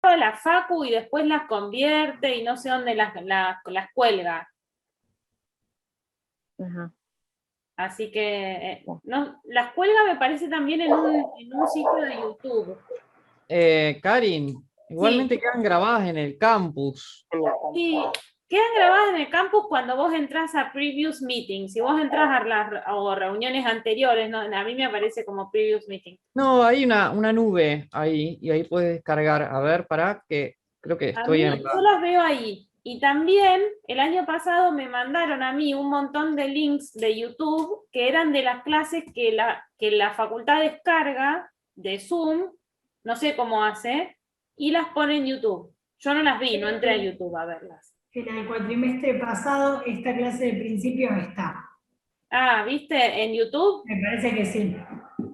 a la facu y después las convierte y no sé dónde las cuelga. Ajá. Así que no, las cuelga me parece también en un sitio de YouTube. Karin, igualmente quedan grabadas en el campus. Sí, quedan grabadas en el campus cuando vos entras a previous meetings. Si vos entras a las o reuniones anteriores, ¿no? A mí me aparece como previous meeting. No, hay una nube ahí y ahí puedes descargar. A ver, para que creo que A estoy mí, en yo las veo ahí. Y también el año pasado me mandaron a mí un montón de links de YouTube que eran de las clases que la facultad descarga de Zoom, no sé cómo hace, y las pone en YouTube. Yo no las vi, no entré a YouTube a verlas. En el cuatrimestre pasado esta clase de principios está. Ah, ¿viste? En YouTube. Me parece que sí.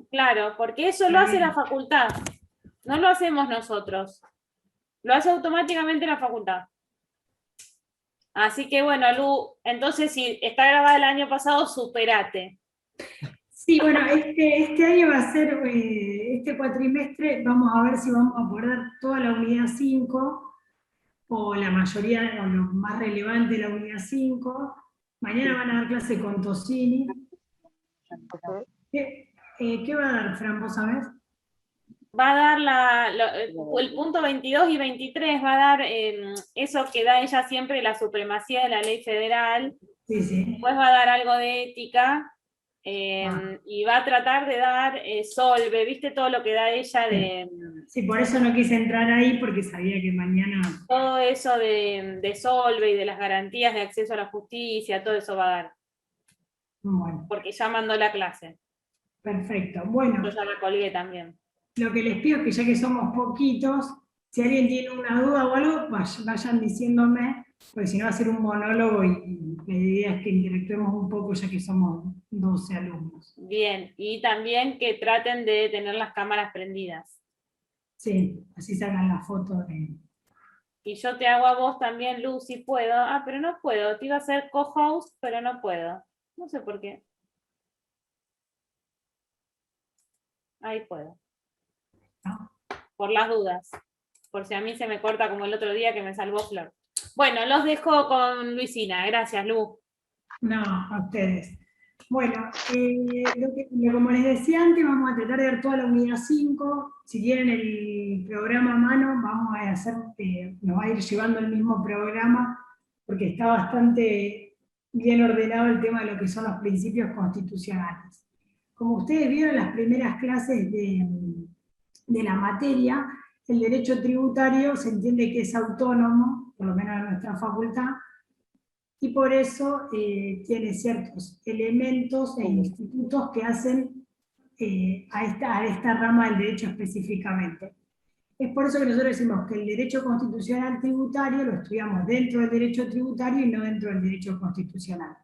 Claro, porque eso lo hace la facultad. No lo hacemos nosotros. Lo hace automáticamente la facultad. Así que bueno, Lu, entonces si está grabada el año pasado, superate. Sí, bueno, este año va a ser, este cuatrimestre, vamos a ver si vamos a poder dar toda la unidad 5, o la mayoría, o lo más relevante de la unidad 5. Mañana van a dar clase con Tosini. ¿Qué va a dar, Fran, vos sabés? Va a dar el punto 22 y 23, va a dar eso que da ella siempre, la supremacía de la ley federal. Sí, sí. Después va a dar algo de ética. Y va a tratar de dar Solve, ¿viste todo lo que da ella de... Sí, por eso no quise entrar ahí, porque sabía que mañana... Todo eso de Solve y de las garantías de acceso a la justicia, todo eso va a dar. Bueno. Porque ya mandó la clase. Perfecto. Bueno. Yo ya la colgué también. Lo que les pido es que ya que somos poquitos, si alguien tiene una duda o algo, vayan diciéndome, porque si no va a ser un monólogo y la idea es que interactuemos un poco ya que somos 12 alumnos. Bien, y también que traten de tener las cámaras prendidas. Sí, así sacan la foto de... Y yo te hago a vos también, Lu, si puedo. Ah, pero no puedo. Te iba a hacer co-host, pero no puedo. No sé por qué. Ahí puedo. ¿no? Por las dudas. Por si a mí se me corta como el otro día que me salvó Flor. Bueno, los dejo con Luisina. Gracias, Lu. No, a ustedes. Bueno, como les decía antes, vamos a tratar de ver toda la unidad 5. Si tienen el programa a mano, vamos a hacer, nos va a ir llevando el mismo programa, porque está bastante bien ordenado el tema de lo que son los principios constitucionales. Como ustedes vieron en las primeras clases de la materia, el derecho tributario se entiende que es autónomo, por lo menos en nuestra facultad, y por eso tiene ciertos elementos e institutos que hacen a esta rama del derecho específicamente. Es por eso que nosotros decimos que el derecho constitucional tributario lo estudiamos dentro del derecho tributario y no dentro del derecho constitucional.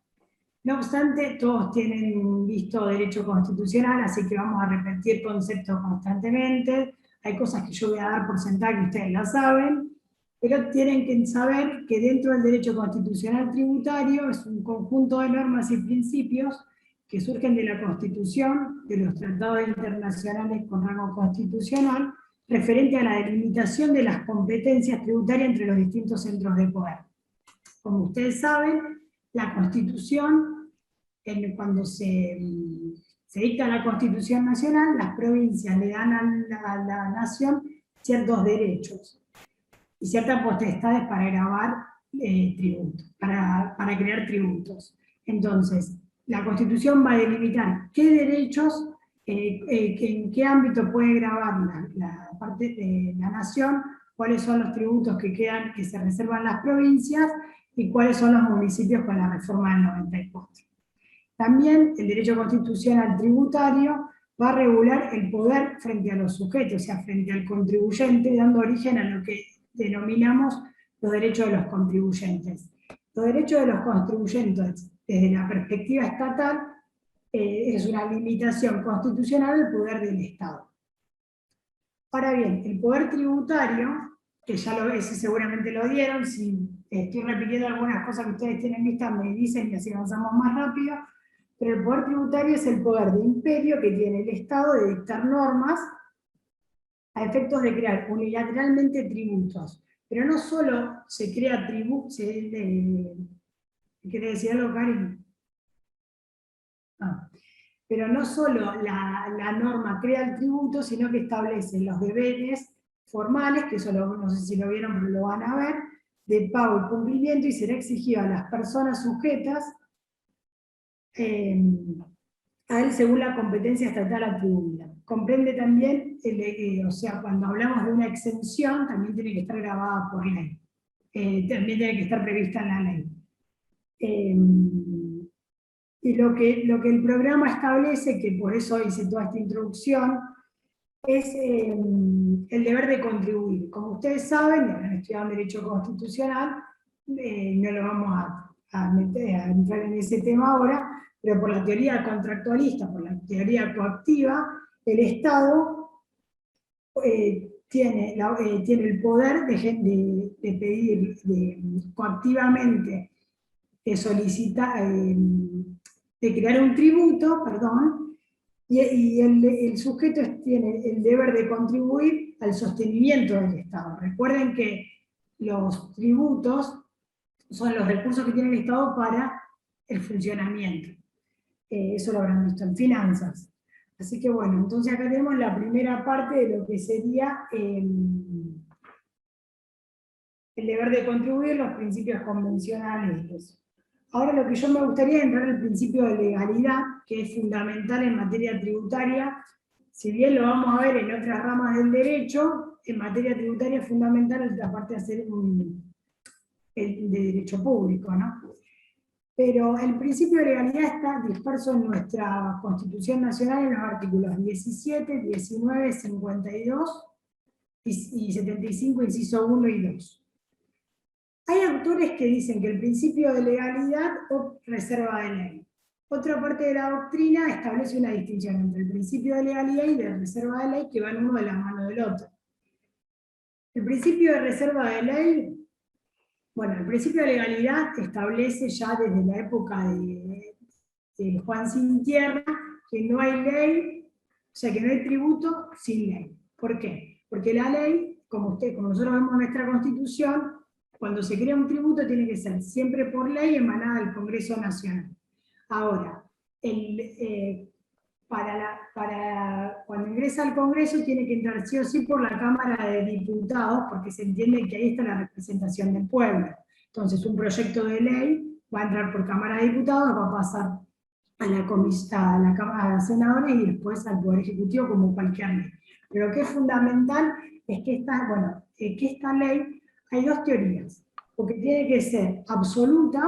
No obstante, todos tienen visto derecho constitucional, así que vamos a repetir conceptos constantemente. Hay cosas que yo voy a dar por sentado que ustedes las saben, pero tienen que saber que dentro del derecho constitucional tributario es un conjunto de normas y principios que surgen de la Constitución, de los tratados internacionales con rango constitucional, referente a la delimitación de las competencias tributarias entre los distintos centros de poder. Como ustedes saben, la Constitución, cuando se dicta la Constitución Nacional, las provincias le dan a la nación ciertos derechos y ciertas potestades para gravar tributos, para crear tributos. Entonces, la Constitución va a delimitar qué derechos, en qué ámbito puede grabar la parte de la nación, cuáles son los tributos que se reservan las provincias y cuáles son los municipios con la reforma del 94. También el derecho constitucional tributario va a regular el poder frente a los sujetos, o sea, frente al contribuyente, dando origen a lo que denominamos los derechos de los contribuyentes. Los derechos de los contribuyentes, desde la perspectiva estatal, es una limitación constitucional del poder del Estado. Ahora bien, el poder tributario, que ya ese seguramente lo dieron, si estoy repitiendo algunas cosas que ustedes tienen vistas, me dicen y así avanzamos más rápido, pero el poder tributario es el poder de imperio que tiene el Estado de dictar normas a efectos de crear unilateralmente tributos. Pero no solo se crea tributos, ¿quiere decir algo, Karin? Pero no solo la norma crea el tributo, sino que establece los deberes formales, que eso no sé si lo vieron, pero lo van a ver, de pago y cumplimiento, y será exigido a las personas sujetas a él según la competencia estatal atribuida. Comprende también, o sea, cuando hablamos de una exención, también tiene que estar grabada por ley. También tiene que estar prevista en la ley. Y lo que el programa establece, que por eso hice toda esta introducción, es el deber de contribuir. Como ustedes saben, han estudiado Derecho Constitucional, no lo vamos a entrar en ese tema ahora, pero por la teoría contractualista, por la teoría coactiva, el Estado tiene el poder de pedir coactivamente, de crear un tributo, perdón, y el sujeto tiene el deber de contribuir al sostenimiento del Estado. Recuerden que los tributos son los recursos que tiene el Estado para el funcionamiento. Eso lo habrán visto en finanzas. Así que bueno, entonces acá tenemos la primera parte de lo que sería el deber de contribuir, los principios convencionales y eso. Ahora lo que yo me gustaría es entrar al principio de legalidad, que es fundamental en materia tributaria. Si bien lo vamos a ver en otras ramas del derecho, en materia tributaria es fundamental, aparte de hacer el de derecho público, ¿no? Pero el principio de legalidad está disperso en nuestra Constitución Nacional en los artículos 17, 19, 52 y 75, inciso 1 y 2. Hay autores que dicen que el principio de legalidad o reserva de ley. Otra parte de la doctrina establece una distinción entre el principio de legalidad y de reserva de ley, que van uno de la mano del otro. El principio de reserva de ley, bueno, el principio de legalidad establece ya desde la época de Juan Sin Tierra que no hay ley, o sea que no hay tributo sin ley. ¿Por qué? Porque la ley, como nosotros vemos en nuestra Constitución, cuando se crea un tributo tiene que ser siempre por ley emanada del Congreso Nacional. Ahora, cuando ingresa al Congreso tiene que entrar sí o sí por la Cámara de Diputados, porque se entiende que ahí está la representación del pueblo. Entonces un proyecto de ley va a entrar por Cámara de Diputados, va a pasar a la Cámara de Senadores y después al Poder Ejecutivo como cualquier ley. Pero lo que es fundamental es que esta ley, hay dos teorías, porque tiene que ser absoluta,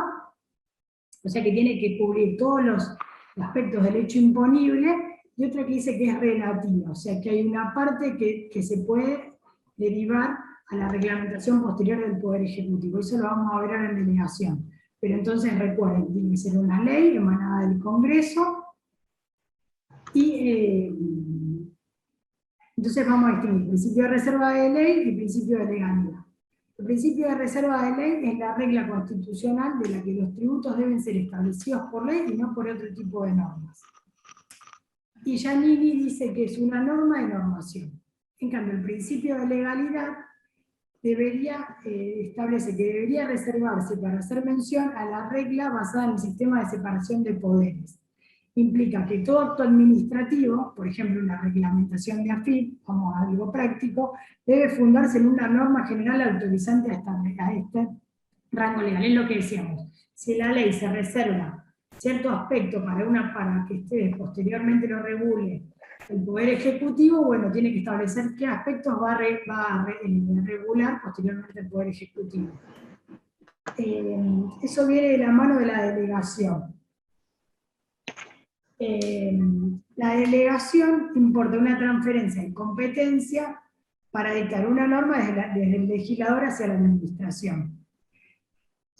o sea que tiene que cubrir todos los aspectos del hecho imponible, y otra que dice que es relativa, o sea que hay una parte que se puede derivar a la reglamentación posterior del Poder Ejecutivo. Eso lo vamos a ver ahora en delegación. Pero entonces recuerden, tiene que ser una ley emanada del Congreso, y entonces vamos a distinguir principio de reserva de ley y principio de legalidad. El principio de reserva de ley es la regla constitucional de la que los tributos deben ser establecidos por ley y no por otro tipo de normas. Y Giannini dice que es una norma de normación. En cambio, el principio de legalidad establece que debería reservarse para hacer mención a la regla basada en el sistema de separación de poderes. Implica que todo acto administrativo, por ejemplo una reglamentación de AFIP, como algo práctico, debe fundarse en una norma general autorizante a este rango legal. Es lo que decíamos. Si la ley se reserva cierto aspecto para que posteriormente lo regule el Poder Ejecutivo, bueno, tiene que establecer qué aspectos va a regular posteriormente el Poder Ejecutivo. Eso viene de la mano de la delegación. La delegación importa una transferencia de competencia para dictar una norma desde el legislador hacia la administración.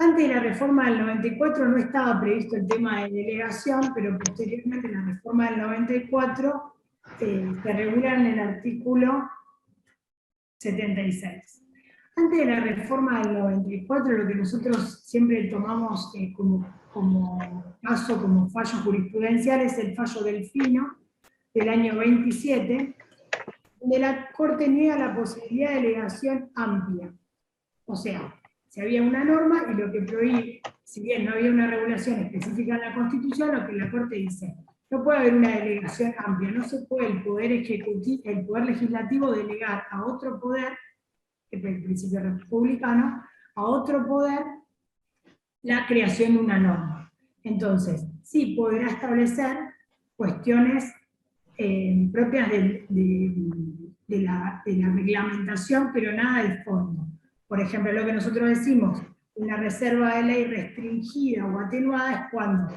Antes de la reforma del 94 no estaba previsto el tema de delegación, pero posteriormente en la reforma del 94 se regula en el artículo 76. Antes de la reforma del 94, lo que nosotros siempre tomamos como caso, como fallo jurisprudencial, es el fallo Delfino del año 27, donde la Corte niega la posibilidad de delegación amplia. O sea, si había una norma y lo que prohíbe, si bien no había una regulación específica en la Constitución, lo que la Corte dice, no puede haber una delegación amplia, no se puede el poder ejecutivo, el poder legislativo delegar a otro poder, que es el principio republicano, a otro poder la creación de una norma. Entonces, sí podrá establecer cuestiones propias de la reglamentación, pero nada del fondo. Por ejemplo, lo que nosotros decimos, una reserva de ley restringida o atenuada es cuando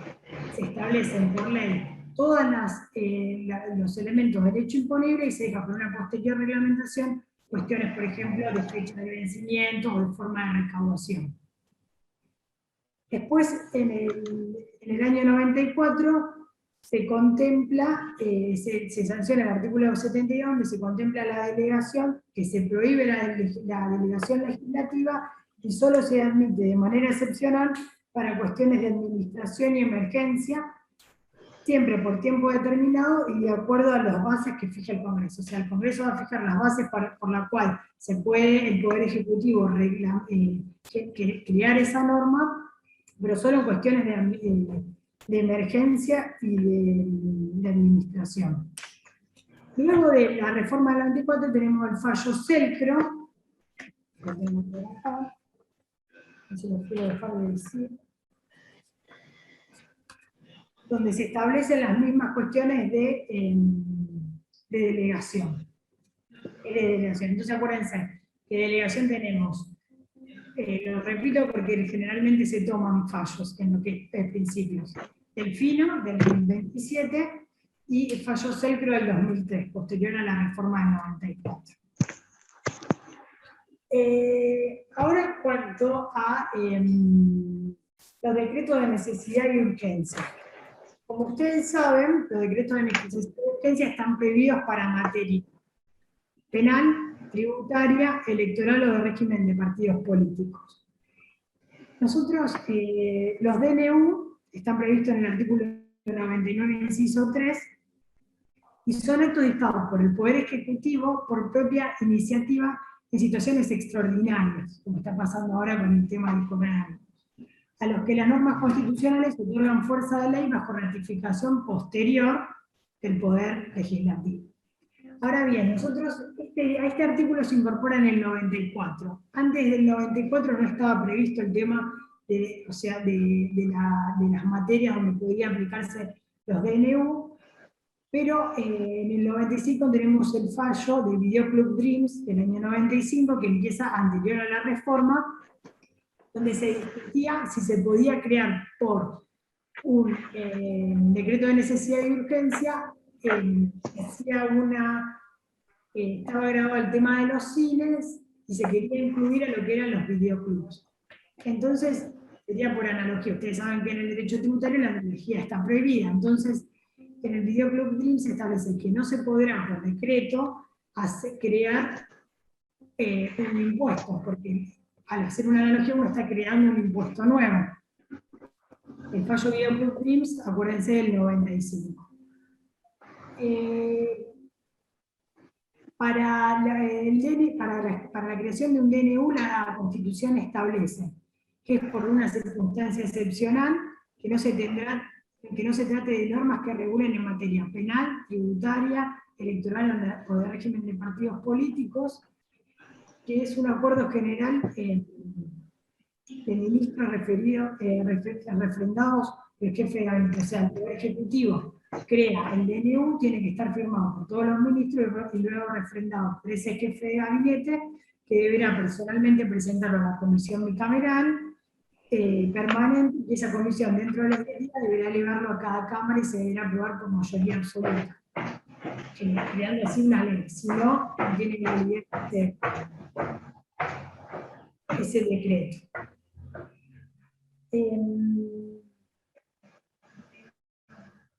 se establecen por ley todos los elementos de derecho imponible y se deja por una posterior reglamentación cuestiones, por ejemplo, de fecha de vencimiento o de forma de recaudación. Después, en el año 94, se contempla, se sanciona el artículo 72, donde se contempla la delegación, que se prohíbe la delegación legislativa y solo se admite de manera excepcional para cuestiones de administración y emergencia, siempre por tiempo determinado y de acuerdo a las bases que fija el Congreso. O sea, el Congreso va a fijar las bases por las cuales se puede el Poder Ejecutivo crear esa norma, pero solo en cuestiones de emergencia y de administración. Luego de la reforma del 94 tenemos el fallo Selcro, lo tengo por acá, no se lo quiero dejar de decir, donde se establecen las mismas cuestiones de delegación. Entonces acuérdense que de delegación tenemos, lo repito porque generalmente se toman fallos en lo que es principios, el FINO del 2027 y el fallo Selcro del 2003, posterior a la reforma del 94. Ahora en cuanto a los decretos de necesidad y urgencia. Como ustedes saben, los decretos de necesidad y urgencia están prohibidos para materia penal, tributaria, electoral o de régimen de partidos políticos. Nosotros, los DNU están previstos en el artículo 99, inciso 3, y son actos dictados por el Poder Ejecutivo por propia iniciativa en situaciones extraordinarias, como está pasando ahora con el tema del coronavirus, a los que las normas constitucionales otorgan fuerza de ley bajo ratificación posterior del Poder Legislativo. Ahora bien, nosotros, a este artículo se incorpora en el 94. Antes del 94 no estaba previsto el tema de las materias donde podía aplicarse los DNU, pero en el 95 tenemos el fallo del Videoclub Dreams del año 95, que empieza anterior a la reforma, donde se discutía si se podía crear por un decreto de necesidad y urgencia, estaba grabado el tema de los cines y se quería incluir a lo que eran los videoclubs. Entonces, sería por analogía, ustedes saben que en el derecho tributario la analogía está prohibida, entonces en el Videoclub Dream se establece que no se podrá por decreto crear un impuesto, porque al hacer una analogía uno está creando un impuesto nuevo. El fallo Videoclub Dreams, acuérdense del 95. Para la creación de un DNU, la Constitución establece que es por una circunstancia excepcional que no se trate de normas que regulen en materia penal, tributaria, electoral o de régimen de partidos políticos, que es un acuerdo general de ministros refrendados del jefe de gabinete. O sea, el Poder Ejecutivo crea el DNU, tiene que estar firmado por todos los ministros y luego refrendado por ese jefe de gabinete, que deberá personalmente presentarlo a la comisión bicameral permanente, y esa comisión dentro de la legislatura deberá elevarlo a cada cámara y se deberá aprobar por mayoría absoluta, creando así una ley. Si no, tiene que olvidar ese decreto.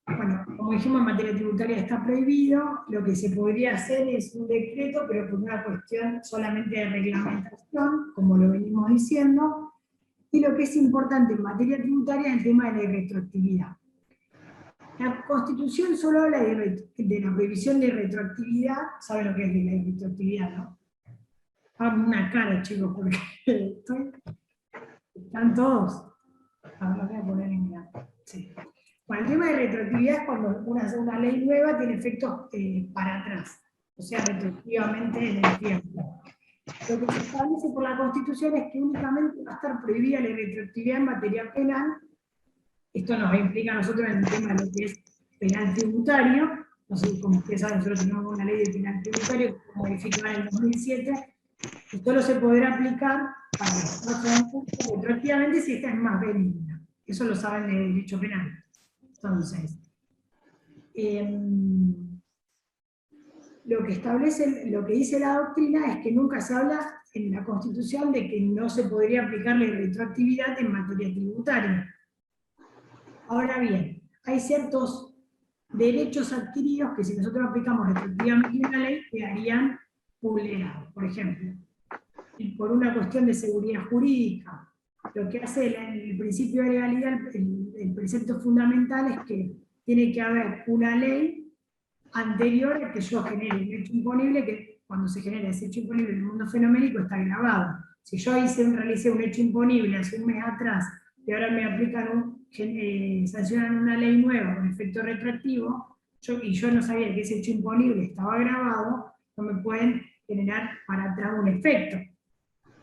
Bueno, como dijimos, en materia tributaria está prohibido. Lo que se podría hacer es un decreto, pero por una cuestión solamente de reglamentación, como lo venimos diciendo. Y lo que es importante en materia tributaria es el tema de la retroactividad. La Constitución solo habla de la prohibición de retroactividad. ¿Saben lo que es la retroactividad, no? Hagan una cara, chicos, porque están todos. Ahora voy a poner en blanco. Sí. Bueno, el tema de retroactividad es cuando una ley nueva tiene efectos para atrás, o sea, retroactivamente en el tiempo. Lo que se establece por la Constitución es que únicamente va a estar prohibida la retroactividad en materia penal. Esto nos implica a nosotros en el tema de lo que es penal tributario. No sé, como ustedes saben, nosotros tenemos una ley de penal tributario que fue modificada en el 2007, y solo se podrá aplicar para los casos retroactivamente si esta es más benigna. Eso lo saben de derecho penal. Entonces, lo que establece, lo que dice la doctrina es que nunca se habla en la Constitución de que no se podría aplicar la retroactividad en materia tributaria. Ahora bien, hay ciertos derechos adquiridos que si nosotros aplicamos retroactivamente una ley quedarían vulnerados. Por ejemplo, y por una cuestión de seguridad jurídica, lo que hace el principio de legalidad, el precepto fundamental es que tiene que haber una ley anterior a que yo genere un hecho imponible, que cuando se genera ese hecho imponible en el mundo fenoménico está grabado. Si yo realicé un hecho imponible hace un mes atrás y ahora me aplican sancionan una ley nueva con efecto retroactivo, y yo no sabía que ese hecho imponible estaba grabado, no me pueden generar para atrás un efecto.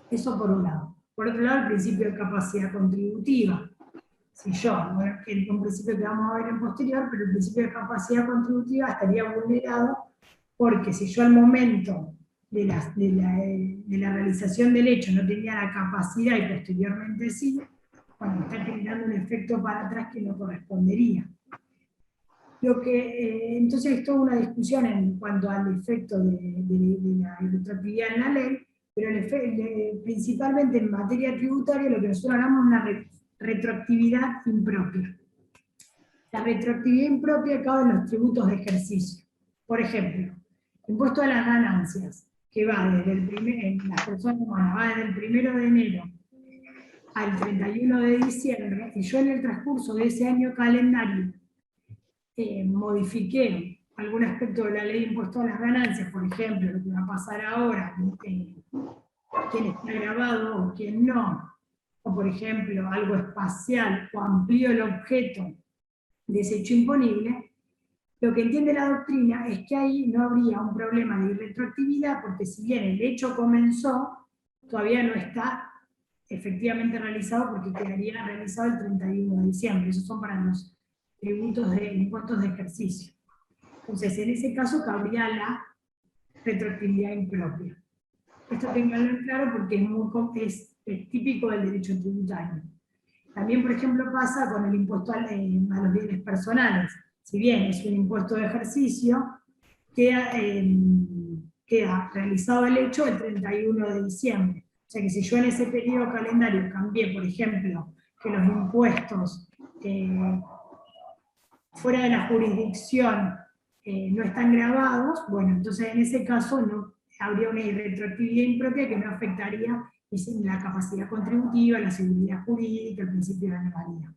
Eso por un lado. Por otro lado, el principio de capacidad contributiva. Si yo, bueno, es un principio que vamos a ver en posterior, pero el principio de capacidad contributiva estaría vulnerado porque si yo al momento de la realización del hecho no tenía la capacidad y posteriormente sí, bueno, está generando un efecto para atrás que no correspondería. Entonces es toda una discusión en cuanto al efecto de la retroactividad en la ley, pero principalmente en materia tributaria lo que nosotros hablamos es una retroactividad impropia. La retroactividad impropia cabe en los tributos de ejercicio. Por ejemplo, impuesto a las ganancias, que va desde en las personas humanas, va desde el 1 de enero al 31 de diciembre, y yo en el transcurso de ese año calendario modifiqué algún aspecto de la ley de impuesto a las ganancias, por ejemplo, lo que va a pasar ahora, quién está grabado o quién no, o por ejemplo, algo espacial, o amplío el objeto de ese hecho imponible, lo que entiende la doctrina es que ahí no habría un problema de irretroactividad, porque si bien el hecho comenzó, todavía no está efectivamente realizado, porque quedaría realizado el 31 de diciembre. Esos son para los tributos de impuestos de ejercicio. Entonces, en ese caso cabría la retroactividad impropia. Esto tenganlo en claro porque es típico del derecho tributario. También, por ejemplo, pasa con el impuesto a los bienes personales. Si bien es un impuesto de ejercicio, queda realizado el hecho el 31 de diciembre. O sea que si yo en ese periodo calendario cambié, por ejemplo, que los impuestos fuera de la jurisdicción no están grabados, bueno, entonces en ese caso no habría una retroactividad impropia que no afectaría la capacidad contributiva, la seguridad jurídica, el principio de legalidad.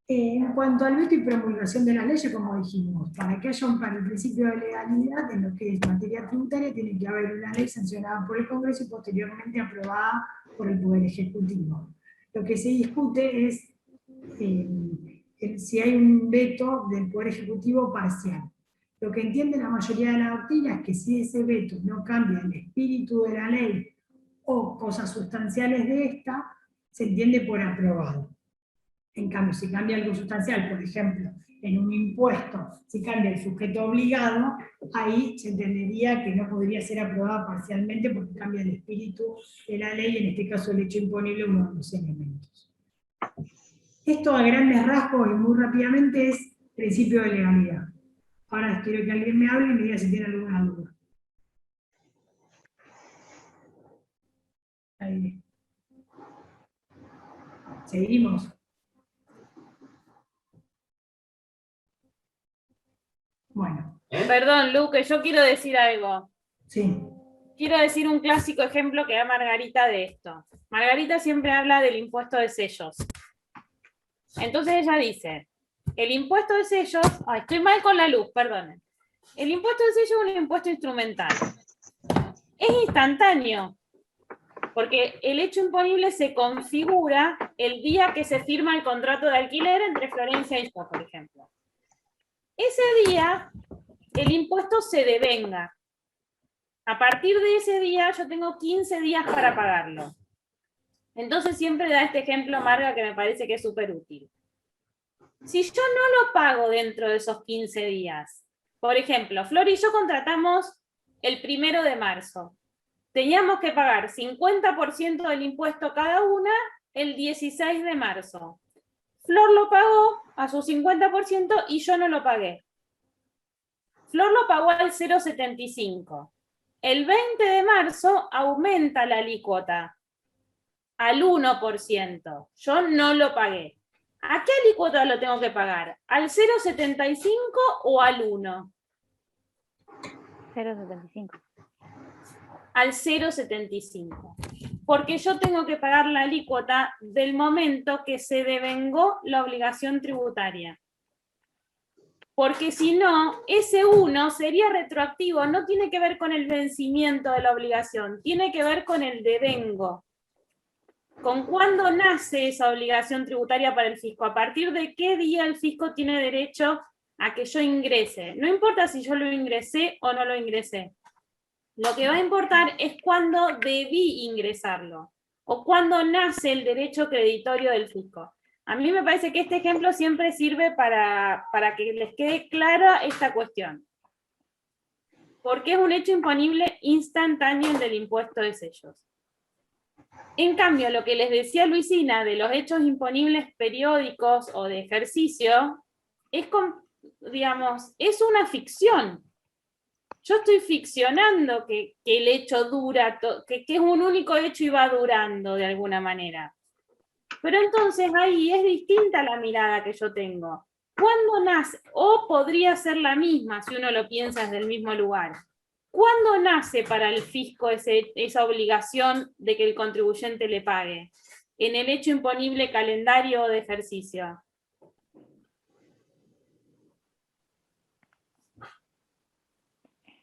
En cuanto al veto y promulgación de las leyes, como dijimos, para que haya para el principio de legalidad en lo que es materia tributaria, tiene que haber una ley sancionada por el Congreso y posteriormente aprobada por el Poder Ejecutivo. Lo que se discute es si hay un veto del Poder Ejecutivo parcial. Lo que entiende la mayoría de la doctrina es que si ese veto no cambia el espíritu de la ley o cosas sustanciales de esta, se entiende por aprobado. En cambio, si cambia algo sustancial, por ejemplo, en un impuesto, si cambia el sujeto obligado, ahí se entendería que no podría ser aprobada parcialmente porque cambia el espíritu de la ley, en este caso el hecho imponible, uno de los elementos. Esto a grandes rasgos y muy rápidamente es principio de legalidad. Ahora quiero que alguien me hable y me diga si tiene alguna duda. Ahí. ¿Seguimos? Bueno. Perdón, Luque, yo quiero decir algo. Sí. Quiero decir un clásico ejemplo que da Margarita de esto. Margarita siempre habla del impuesto de sellos. Entonces ella dice, el impuesto de sellos, estoy mal con la luz, perdonen. El impuesto de sellos es un impuesto instrumental. Es instantáneo, porque el hecho imponible se configura el día que se firma el contrato de alquiler entre Florencia y yo, por ejemplo. Ese día, el impuesto se devenga. A partir de ese día, yo tengo 15 días para pagarlo. Entonces siempre da este ejemplo, Marga, que me parece que es súper útil. Si yo no lo pago dentro de esos 15 días, por ejemplo, Flor y yo contratamos el 1 de marzo. Teníamos que pagar 50% del impuesto cada una el 16 de marzo. Flor lo pagó a su 50% y yo no lo pagué. Flor lo pagó al 0,75. El 20 de marzo aumenta la alícuota al 1%. Yo no lo pagué. ¿A qué alícuota lo tengo que pagar? ¿Al 0,75 o al 1? 0,75. Al 0,75. Porque yo tengo que pagar la alícuota del momento que se devengó la obligación tributaria. Porque si no, ese 1 sería retroactivo, no tiene que ver con el vencimiento de la obligación, tiene que ver con el devengo. ¿Con cuándo nace esa obligación tributaria para el fisco? ¿A partir de qué día el fisco tiene derecho a que yo ingrese? No importa si yo lo ingresé o no lo ingresé. Lo que va a importar es cuándo debí ingresarlo o cuándo nace el derecho creditorio del fisco. A mí me parece que este ejemplo siempre sirve para que les quede clara esta cuestión. Porque es un hecho imponible instantáneo del impuesto de sellos. En cambio, lo que les decía Luisina de los hechos imponibles periódicos o de ejercicio, es, digamos, es una ficción. Yo estoy ficcionando que el hecho dura, que es un único hecho y va durando de alguna manera. Pero entonces ahí es distinta la mirada que yo tengo. ¿Cuándo nace? O podría ser la misma si uno lo piensa desde el mismo lugar. ¿Cuándo nace para el fisco esa obligación de que el contribuyente le pague? En el hecho imponible calendario de ejercicio.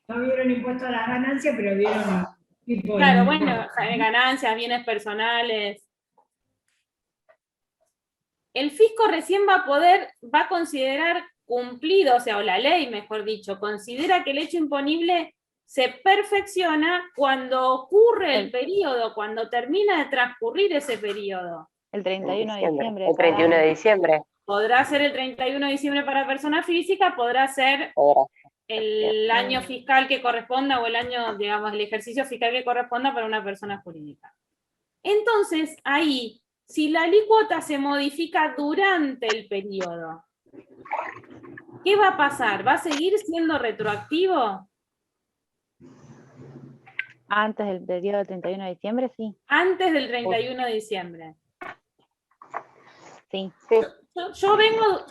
No vieron impuesto a las ganancias, pero vieron tipo de Claro, impuesto. bueno, ganancias, bienes personales. El fisco recién va a considerar cumplido, o sea, o la ley, mejor dicho, considera que el hecho imponible se perfecciona cuando ocurre el periodo, cuando termina de transcurrir ese periodo. El 31 de diciembre. El 31 de diciembre. Podrá ser el 31 de diciembre para persona física, podrá ser el año fiscal que corresponda o el año, digamos, el ejercicio fiscal que corresponda para una persona jurídica. Entonces, ahí, si la alícuota se modifica durante el periodo, ¿qué va a pasar? ¿Va a seguir siendo retroactivo? Antes del periodo del 31 de diciembre, sí. Antes del 31 de diciembre. Sí. Yo vengo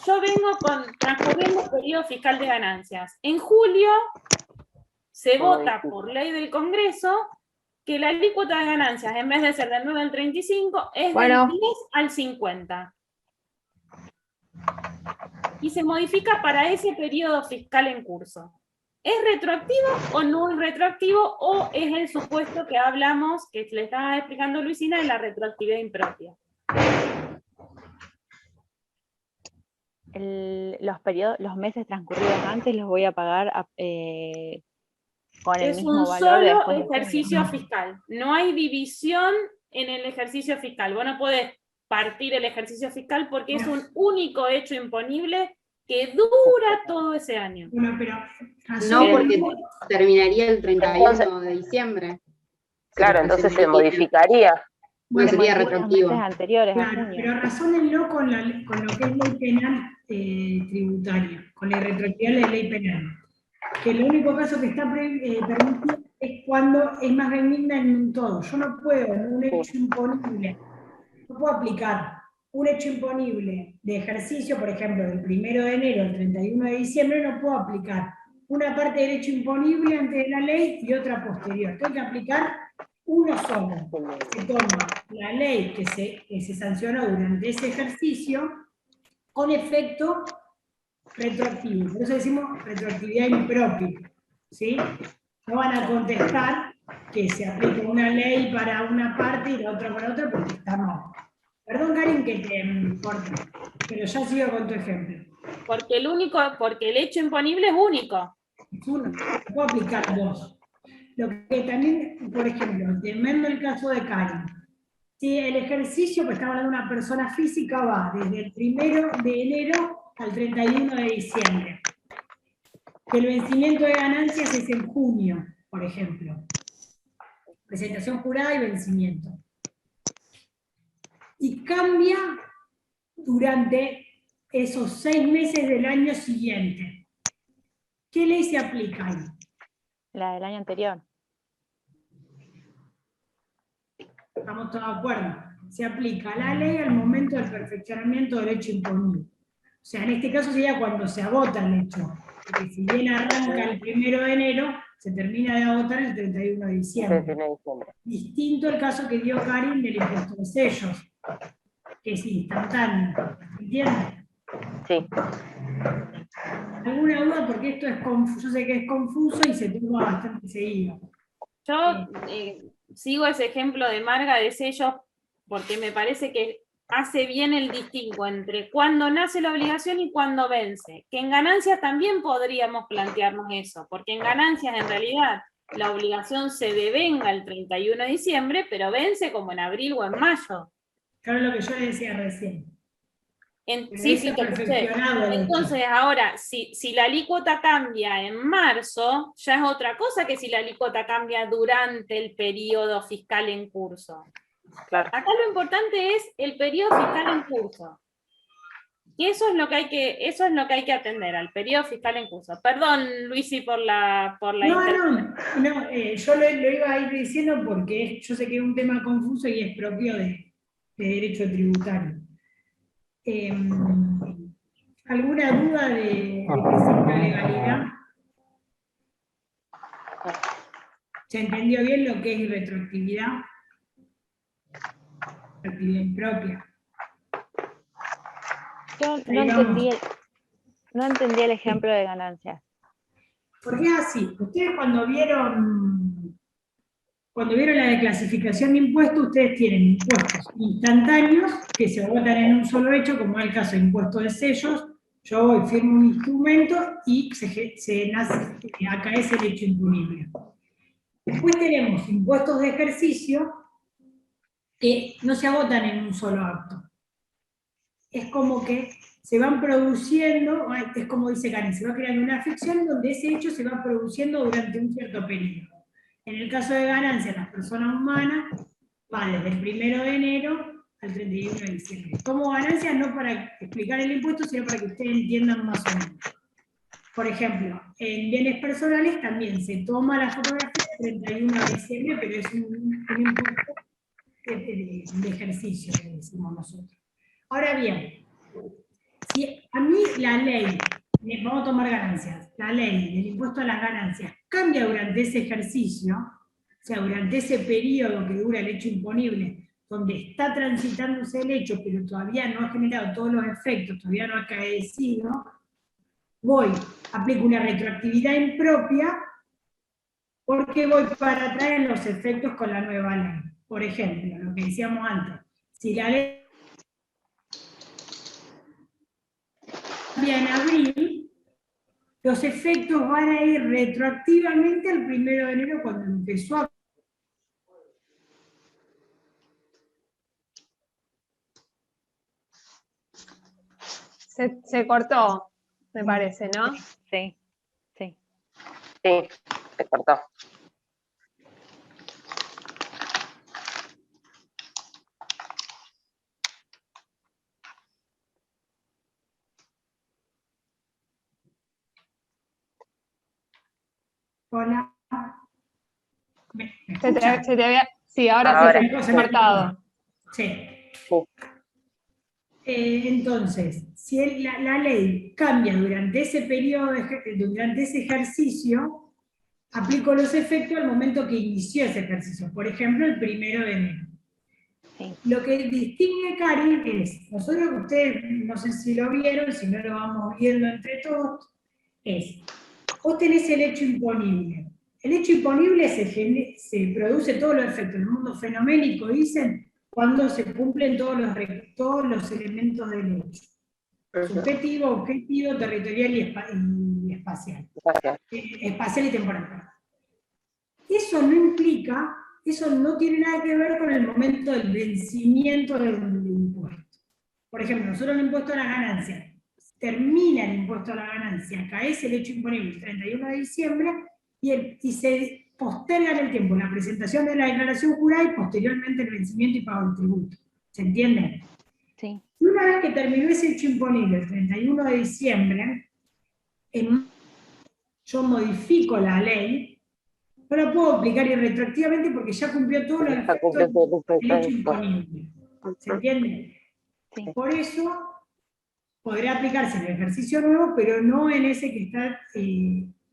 transcurriendo el periodo fiscal de ganancias. En julio se vota por ley del Congreso que la alícuota de ganancias, en vez de ser del 9 al 35, es del 10 al 50. Y se modifica para ese periodo fiscal en curso. ¿Es retroactivo o no es retroactivo? ¿O es el supuesto que hablamos, que le estaba explicando Luisina, de la retroactividad impropia? Los meses transcurridos antes los voy a pagar con el mismo valor. Es un solo ejercicio fiscal. No hay división en el ejercicio fiscal. Vos no podés partir el ejercicio fiscal porque es un único hecho imponible que dura todo ese año. Bueno, pero no, porque terminaría el 31 de diciembre. Claro, entonces se modificaría. No sería retroactivo. Anteriores a claro, junio. pero razónenlo con lo que es ley penal tributaria, con la retroactividad de la ley penal. Que el único caso que está permitido es cuando es más benigna en un todo. Yo no puedo, en un hecho imponible, no puedo aplicar un hecho imponible de ejercicio, por ejemplo, del 1 de enero al 31 de diciembre, no puedo aplicar una parte del hecho imponible antes de la ley y otra posterior. Tengo que aplicar uno solo. Se toma la ley que se sancionó durante ese ejercicio con efecto retroactivo. Por eso decimos retroactividad impropia, ¿sí? No van a contestar que se aplique una ley para una parte y la otra para otra porque está mal. Perdón, Karin, que te corte, pero ya sigo con tu ejemplo. Porque el hecho imponible es único. Es uno, puedo aplicar dos. Lo que también, por ejemplo, teniendo el caso de Karin, si el ejercicio, pues estamos hablando de una persona física, va desde el 1 de enero al 31 de diciembre. Que el vencimiento de ganancias es en junio, por ejemplo. Presentación jurada y vencimiento. Y cambia durante esos 6 meses del año siguiente. ¿Qué ley se aplica ahí? La del año anterior. Estamos todos de acuerdo. Se aplica la ley al momento del perfeccionamiento del hecho imponible. O sea, en este caso sería cuando se agota el hecho. Porque si bien arranca el 1 de enero, se termina de agotar el 31 de diciembre. 31 de diciembre. Distinto el caso que dio Karin del impuesto de sellos, que es instantáneo. ¿Entiendes? Sí. ¿Alguna duda? Porque esto es confuso, yo sé que es confuso y se toma bastante seguido. Yo sigo ese ejemplo de Marga de sellos porque me parece que hace bien el distingo entre cuándo nace la obligación y cuándo vence. Que en ganancias también podríamos plantearnos eso, porque en ganancias en realidad la obligación se devenga el 31 de diciembre, pero vence como en abril o en mayo. Claro, lo que yo le decía recién. Sí, te escuché. Entonces, ahora, si la alícuota cambia en marzo, ya es otra cosa que si la alícuota cambia durante el periodo fiscal en curso. Claro. Acá lo importante es el periodo fiscal en curso. Y eso es lo que hay que atender, al periodo fiscal en curso. Perdón, Luisi, por la No, yo lo iba a ir diciendo porque yo sé que es un tema confuso y es propio de derecho tributario. ¿Alguna duda de qué es la legalidad? ¿Se entendió bien lo que es retroactividad? Retroactividad impropia. Yo no entendí el ejemplo de ganancias. Porque es así, ustedes cuando vieron la declasificación de impuestos, ustedes tienen impuestos instantáneos que se votan en un solo hecho, como es el caso de impuestos de sellos. Yo voy, firmo un instrumento y se nace, acaece el hecho imponible. Después tenemos impuestos de ejercicio que no se agotan en un solo acto. Es como que se van produciendo, es como dice Karen, se va creando una ficción donde ese hecho se va produciendo durante un cierto periodo. En el caso de ganancias, las personas humanas va desde el 1 de enero al 31 de diciembre. Como ganancias, no para explicar el impuesto, sino para que ustedes entiendan más o menos. Por ejemplo, en bienes personales también se toma la fotografía el 31 de diciembre, pero es un impuesto de ejercicio, que decimos nosotros. Ahora bien, si a mí la ley, vamos a tomar ganancias, la ley del impuesto a las ganancias cambia durante ese ejercicio, o sea, durante ese periodo que dura el hecho imponible, donde está transitándose el hecho, pero todavía no ha generado todos los efectos, todavía no ha acaecido, aplico una retroactividad impropia, porque voy para atrás en los efectos con la nueva ley. Por ejemplo, lo que decíamos antes, si la ley cambia en abril, los efectos van a ir retroactivamente al 1 de enero cuando empezó a... Se cortó, me parece, ¿no? Sí. Sí, se cortó. Hola. Sí, ahora sí se ha cortado. Sí. Entonces, si la ley cambia durante ese periodo, durante ese ejercicio, aplico los efectos al momento que inició ese ejercicio. Por ejemplo, el 1 de enero. Sí. Lo que distingue, Karin, es, nosotros, ustedes, no sé si lo vieron, si no lo vamos viendo entre todos, es, vos tenés el hecho imponible. El hecho imponible se produce todos los efectos. En el mundo fenoménico dicen cuando se cumplen todos los elementos del hecho. Subjetivo, objetivo, territorial y espacial. Espacial y temporal. Eso no implica, eso no tiene nada que ver con el momento del vencimiento del impuesto. Por ejemplo, nosotros el impuesto a la ganancia, termina el impuesto a la ganancia, cae el hecho imponible el 31 de diciembre y se posterga en el tiempo la presentación de la declaración jurada y posteriormente el vencimiento y pago del tributo. ¿Se entiende? Sí. Y una vez que terminó ese hecho imponible el 31 de diciembre, yo modifico la ley, no la puedo aplicar irretroactivamente porque ya cumplió todos los efectos del hecho imponible. ¿Se entiende? Sí. Por eso podrá aplicarse en el ejercicio nuevo, pero no en ese que está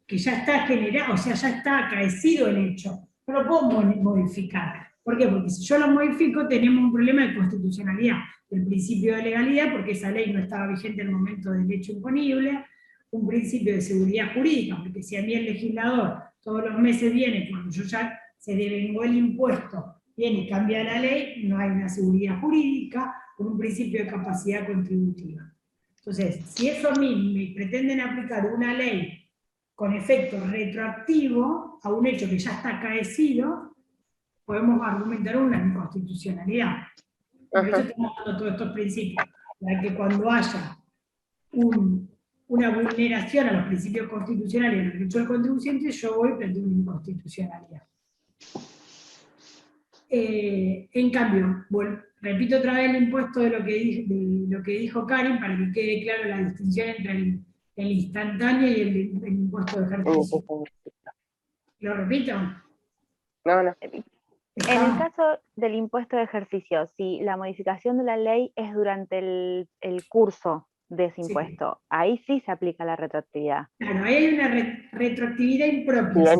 que ya está generado, o sea, ya está acaecido el hecho. No lo puedo modificar. ¿Por qué? Porque si yo lo modifico, tenemos un problema de constitucionalidad, del principio de legalidad, porque esa ley no estaba vigente en el momento del hecho imponible, un principio de seguridad jurídica, porque si a mí el legislador todos los meses viene, cuando yo ya se devengó el impuesto, viene y cambia la ley, no hay una seguridad jurídica, con un principio de capacidad contributiva. Entonces, si eso a mí me pretenden aplicar una ley con efecto retroactivo a un hecho que ya está acaecido, podemos argumentar una inconstitucionalidad. Por eso estamos dando todos estos principios, para que cuando haya una vulneración a los principios constitucionales del derecho del contribuyente, yo voy frente a una inconstitucionalidad. En cambio, bueno, repito otra vez el impuesto de lo que dijo Karin, para que quede claro la distinción entre el instantáneo y el impuesto de ejercicio. ¿Lo repito? No. En el caso del impuesto de ejercicio, si la modificación de la ley es durante el curso de ese impuesto, ahí sí se aplica la retroactividad. Claro, ahí hay una retroactividad impropia.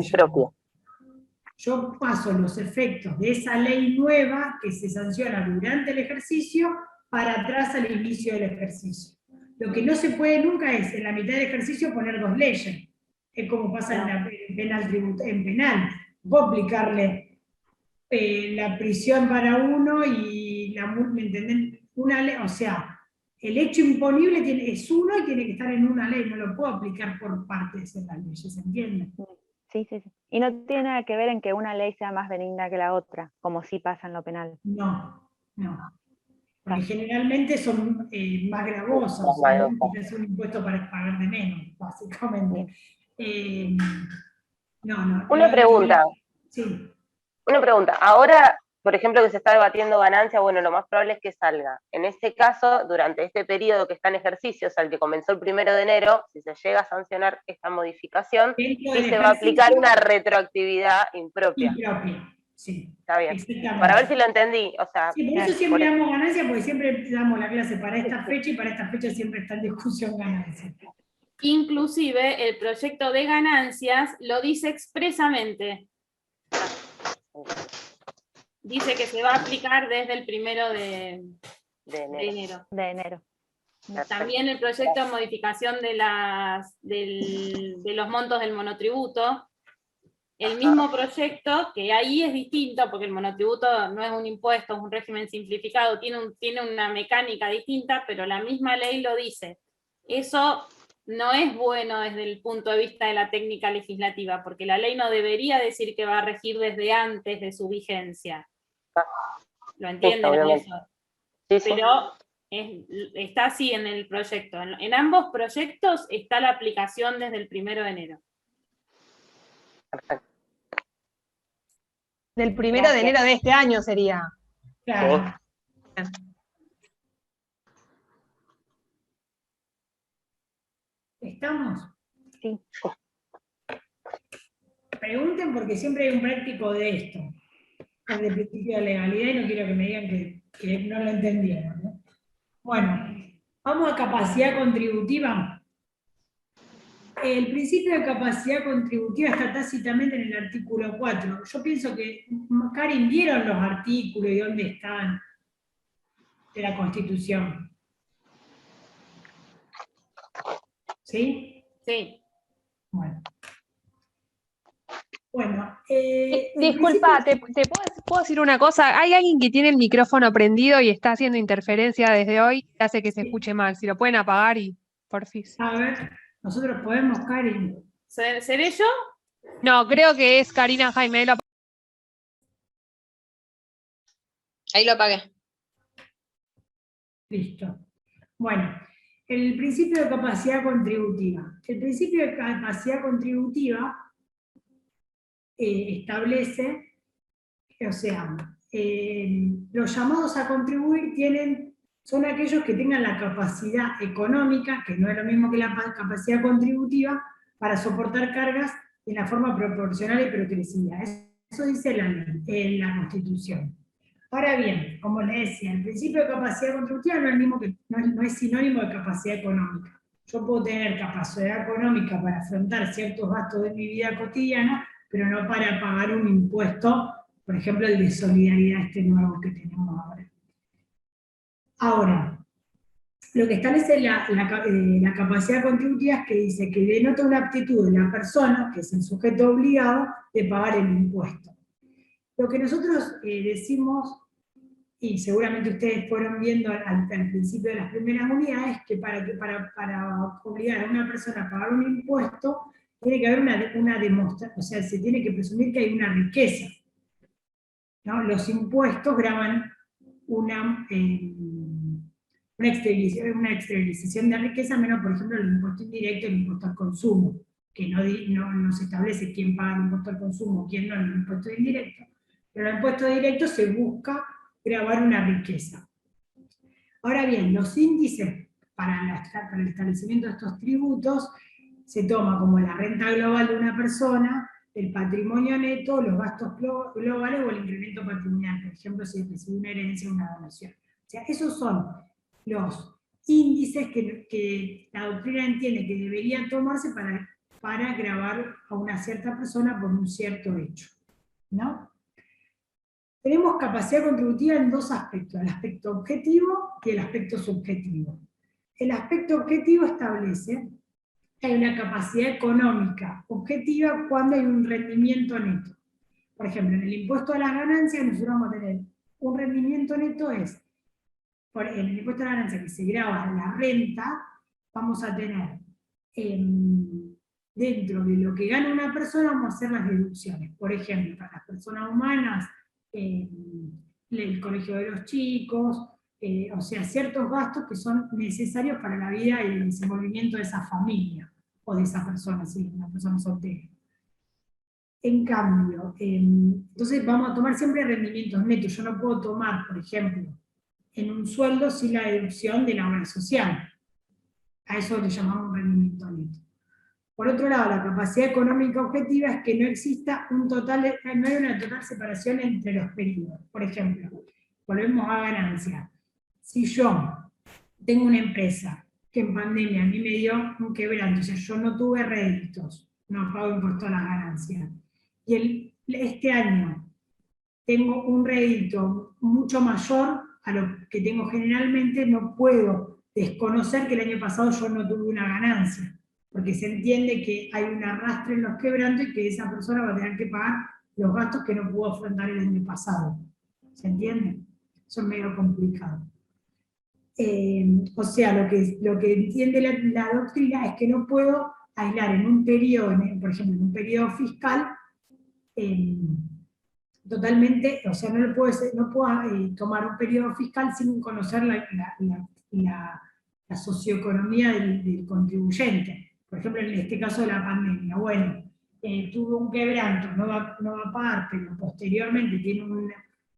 Yo paso los efectos de esa ley nueva que se sanciona durante el ejercicio para atrás al inicio del ejercicio. Lo que no se puede nunca es en la mitad del ejercicio poner dos leyes. Es como pasa en penal. Puedo aplicarle la prisión para uno y la multa, ¿me entienden? Una ley, o sea, el hecho imponible es uno y tiene que estar en una ley, no lo puedo aplicar por partes en las leyes, ¿se entiende? Sí. Y no tiene nada que ver en que una ley sea más benigna que la otra, como sí pasa en lo penal. No. Porque generalmente son más gravosas, es un impuesto para pagar de menos, básicamente. Una pregunta. Sí. Una pregunta. Ahora, por ejemplo, que se está debatiendo ganancia, bueno, lo más probable es que salga. En este caso, durante este periodo que está en ejercicio, o sea, el que comenzó el 1 de enero, si se llega a sancionar esta modificación, y se va a aplicar una retroactividad impropia. Sí. Está bien. Para ver si lo entendí. O sea, sí, por eso siempre damos ganancia, porque siempre damos la clase para esta fecha, y para esta fecha siempre está en discusión ganancia. Inclusive, el proyecto de ganancias lo dice expresamente. Dice que se va a aplicar desde el 1 de enero. De enero. También el proyecto de modificación de los montos del monotributo. El mismo proyecto, que ahí es distinto, porque el monotributo no es un impuesto, es un régimen simplificado, tiene una mecánica distinta, pero la misma ley lo dice. Eso no es bueno desde el punto de vista de la técnica legislativa, porque la ley no debería decir que va a regir desde antes de su vigencia. ¿Lo entienden eso? Sí. Pero está así en el proyecto. En ambos proyectos está la aplicación desde el 1 de enero. Perfecto. Del 1 de enero de este año sería. Claro. ¿Estamos? Sí. Pregunten porque siempre hay un práctico de esto. Es del principio de legalidad y no quiero que me digan que no lo entendieron, ¿no? Bueno, vamos a capacidad contributiva. El principio de capacidad contributiva está tácitamente en el artículo 4. Yo pienso que, Karin, ¿vieron los artículos y dónde están? de la Constitución. ¿Sí? Sí. Bueno. Bueno, Disculpa, ¿puedo decir una cosa? Hay alguien que tiene el micrófono prendido y está haciendo interferencia desde hoy, que hace que se escuche mal. Si lo pueden apagar y porfis. a ver, nosotros podemos, Karin. ¿Seré yo? No, creo que es Karina Jaime. Ahí lo apagué. Listo. Bueno, el principio de capacidad contributiva. El principio de capacidad contributiva establece, o sea, los llamados a contribuir son aquellos que tengan la capacidad económica, que no es lo mismo que la capacidad contributiva, para soportar cargas en la forma proporcional y progresiva. Eso dice la Constitución. Ahora bien, como les decía, el principio de capacidad contributiva no es sinónimo de capacidad económica. Yo puedo tener capacidad económica para afrontar ciertos gastos de mi vida cotidiana, pero no para pagar un impuesto, por ejemplo, el de solidaridad nuevo que tenemos ahora. Ahora, lo que establece la capacidad contributiva es que dice que denota una aptitud de la persona, que es el sujeto obligado, de pagar el impuesto. Lo que nosotros decimos, y seguramente ustedes fueron viendo al principio de las primeras unidades, que para obligar a una persona a pagar un impuesto, tiene que haber una demostración, o sea, se tiene que presumir que hay una riqueza, ¿no? Los impuestos graban una exteriorización de riqueza, menos, por ejemplo, el impuesto indirecto y el impuesto al consumo, que no se establece quién paga el impuesto al consumo, quién no el impuesto indirecto, pero el impuesto directo se busca grabar una riqueza. Ahora bien, los índices para el establecimiento de estos tributos se toma como la renta global de una persona, el patrimonio neto, los gastos globales o el incremento patrimonial, por ejemplo, si recibe una herencia o una donación. O sea, esos son los índices que la doctrina entiende que deberían tomarse para gravar a una cierta persona por un cierto hecho, ¿no? Tenemos capacidad contributiva en dos aspectos, el aspecto objetivo y el aspecto subjetivo. El aspecto objetivo establece que hay una capacidad económica objetiva cuando hay un rendimiento neto. Por ejemplo, en el impuesto a las ganancias nosotros vamos a tener un rendimiento neto en el impuesto a la ganancia que se graba la renta, vamos a tener dentro de lo que gana una persona vamos a hacer las deducciones. Por ejemplo, para las personas humanas, el colegio de los chicos, o sea, ciertos gastos que son necesarios para la vida y el desenvolvimiento de esa familia, o de esa persona, sí, una persona soltera. En cambio, entonces vamos a tomar siempre rendimientos netos. Yo no puedo tomar, por ejemplo, en un sueldo sin la deducción de la obra social. A eso le llamamos un rendimiento neto. Por otro lado, la capacidad económica objetiva es que no exista no hay una total separación entre los periodos. Por ejemplo, volvemos a ganancia. Si yo tengo una empresa que en pandemia a mí me dio un quebranto, o sea, yo no tuve réditos, no pago impuesto a las ganancias, y este año tengo un rédito mucho mayor a lo que tengo generalmente, no puedo desconocer que el año pasado yo no tuve una ganancia, porque se entiende que hay un arrastre en los quebrantos y que esa persona va a tener que pagar los gastos que no pudo afrontar el año pasado. ¿Se entiende? Eso es medio complicado. O sea, lo que entiende la doctrina es que no puedo aislar en un periodo, por ejemplo, en un periodo fiscal, totalmente, o sea, no puedo tomar un periodo fiscal sin conocer la socioeconomía del contribuyente. Por ejemplo, en este caso de la pandemia, bueno, tuvo un quebranto, no va a pagar, pero posteriormente tiene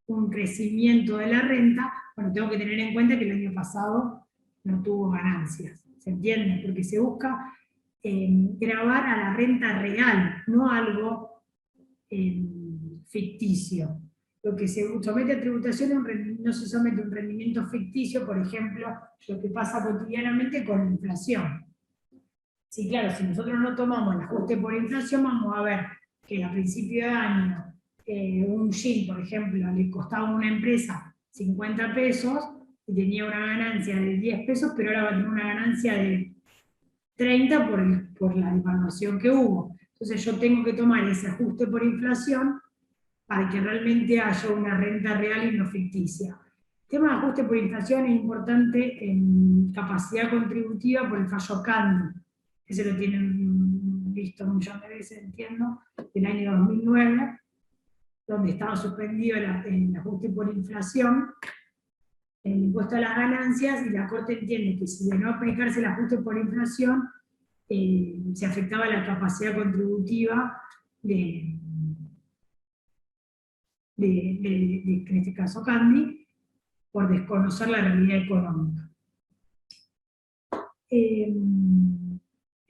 un crecimiento de la renta, bueno, tengo que tener en cuenta que el año pasado no tuvo ganancias, ¿se entiende? Porque se busca gravar a la renta real, no algo ficticio. Lo que se somete a tributación no se somete a un rendimiento ficticio, por ejemplo, lo que pasa cotidianamente con la inflación. Sí, claro, si nosotros no tomamos el ajuste por inflación, vamos a ver que a principio de año un jean, por ejemplo, le costaba a una empresa 50 pesos, y tenía una ganancia de 10 pesos, pero ahora va a tener una ganancia de 30 por la devaluación que hubo. Entonces yo tengo que tomar ese ajuste por inflación para que realmente haya una renta real y no ficticia. El tema de ajuste por inflación es importante en capacidad contributiva por el fallo Candy. Ese lo tienen visto un millón de veces, entiendo, del año 2009, donde estaba suspendido el ajuste por inflación, el impuesto a las ganancias, y la Corte entiende que si de no aplicarse el ajuste por inflación, se afectaba la capacidad contributiva en este caso Candy, por desconocer la realidad económica.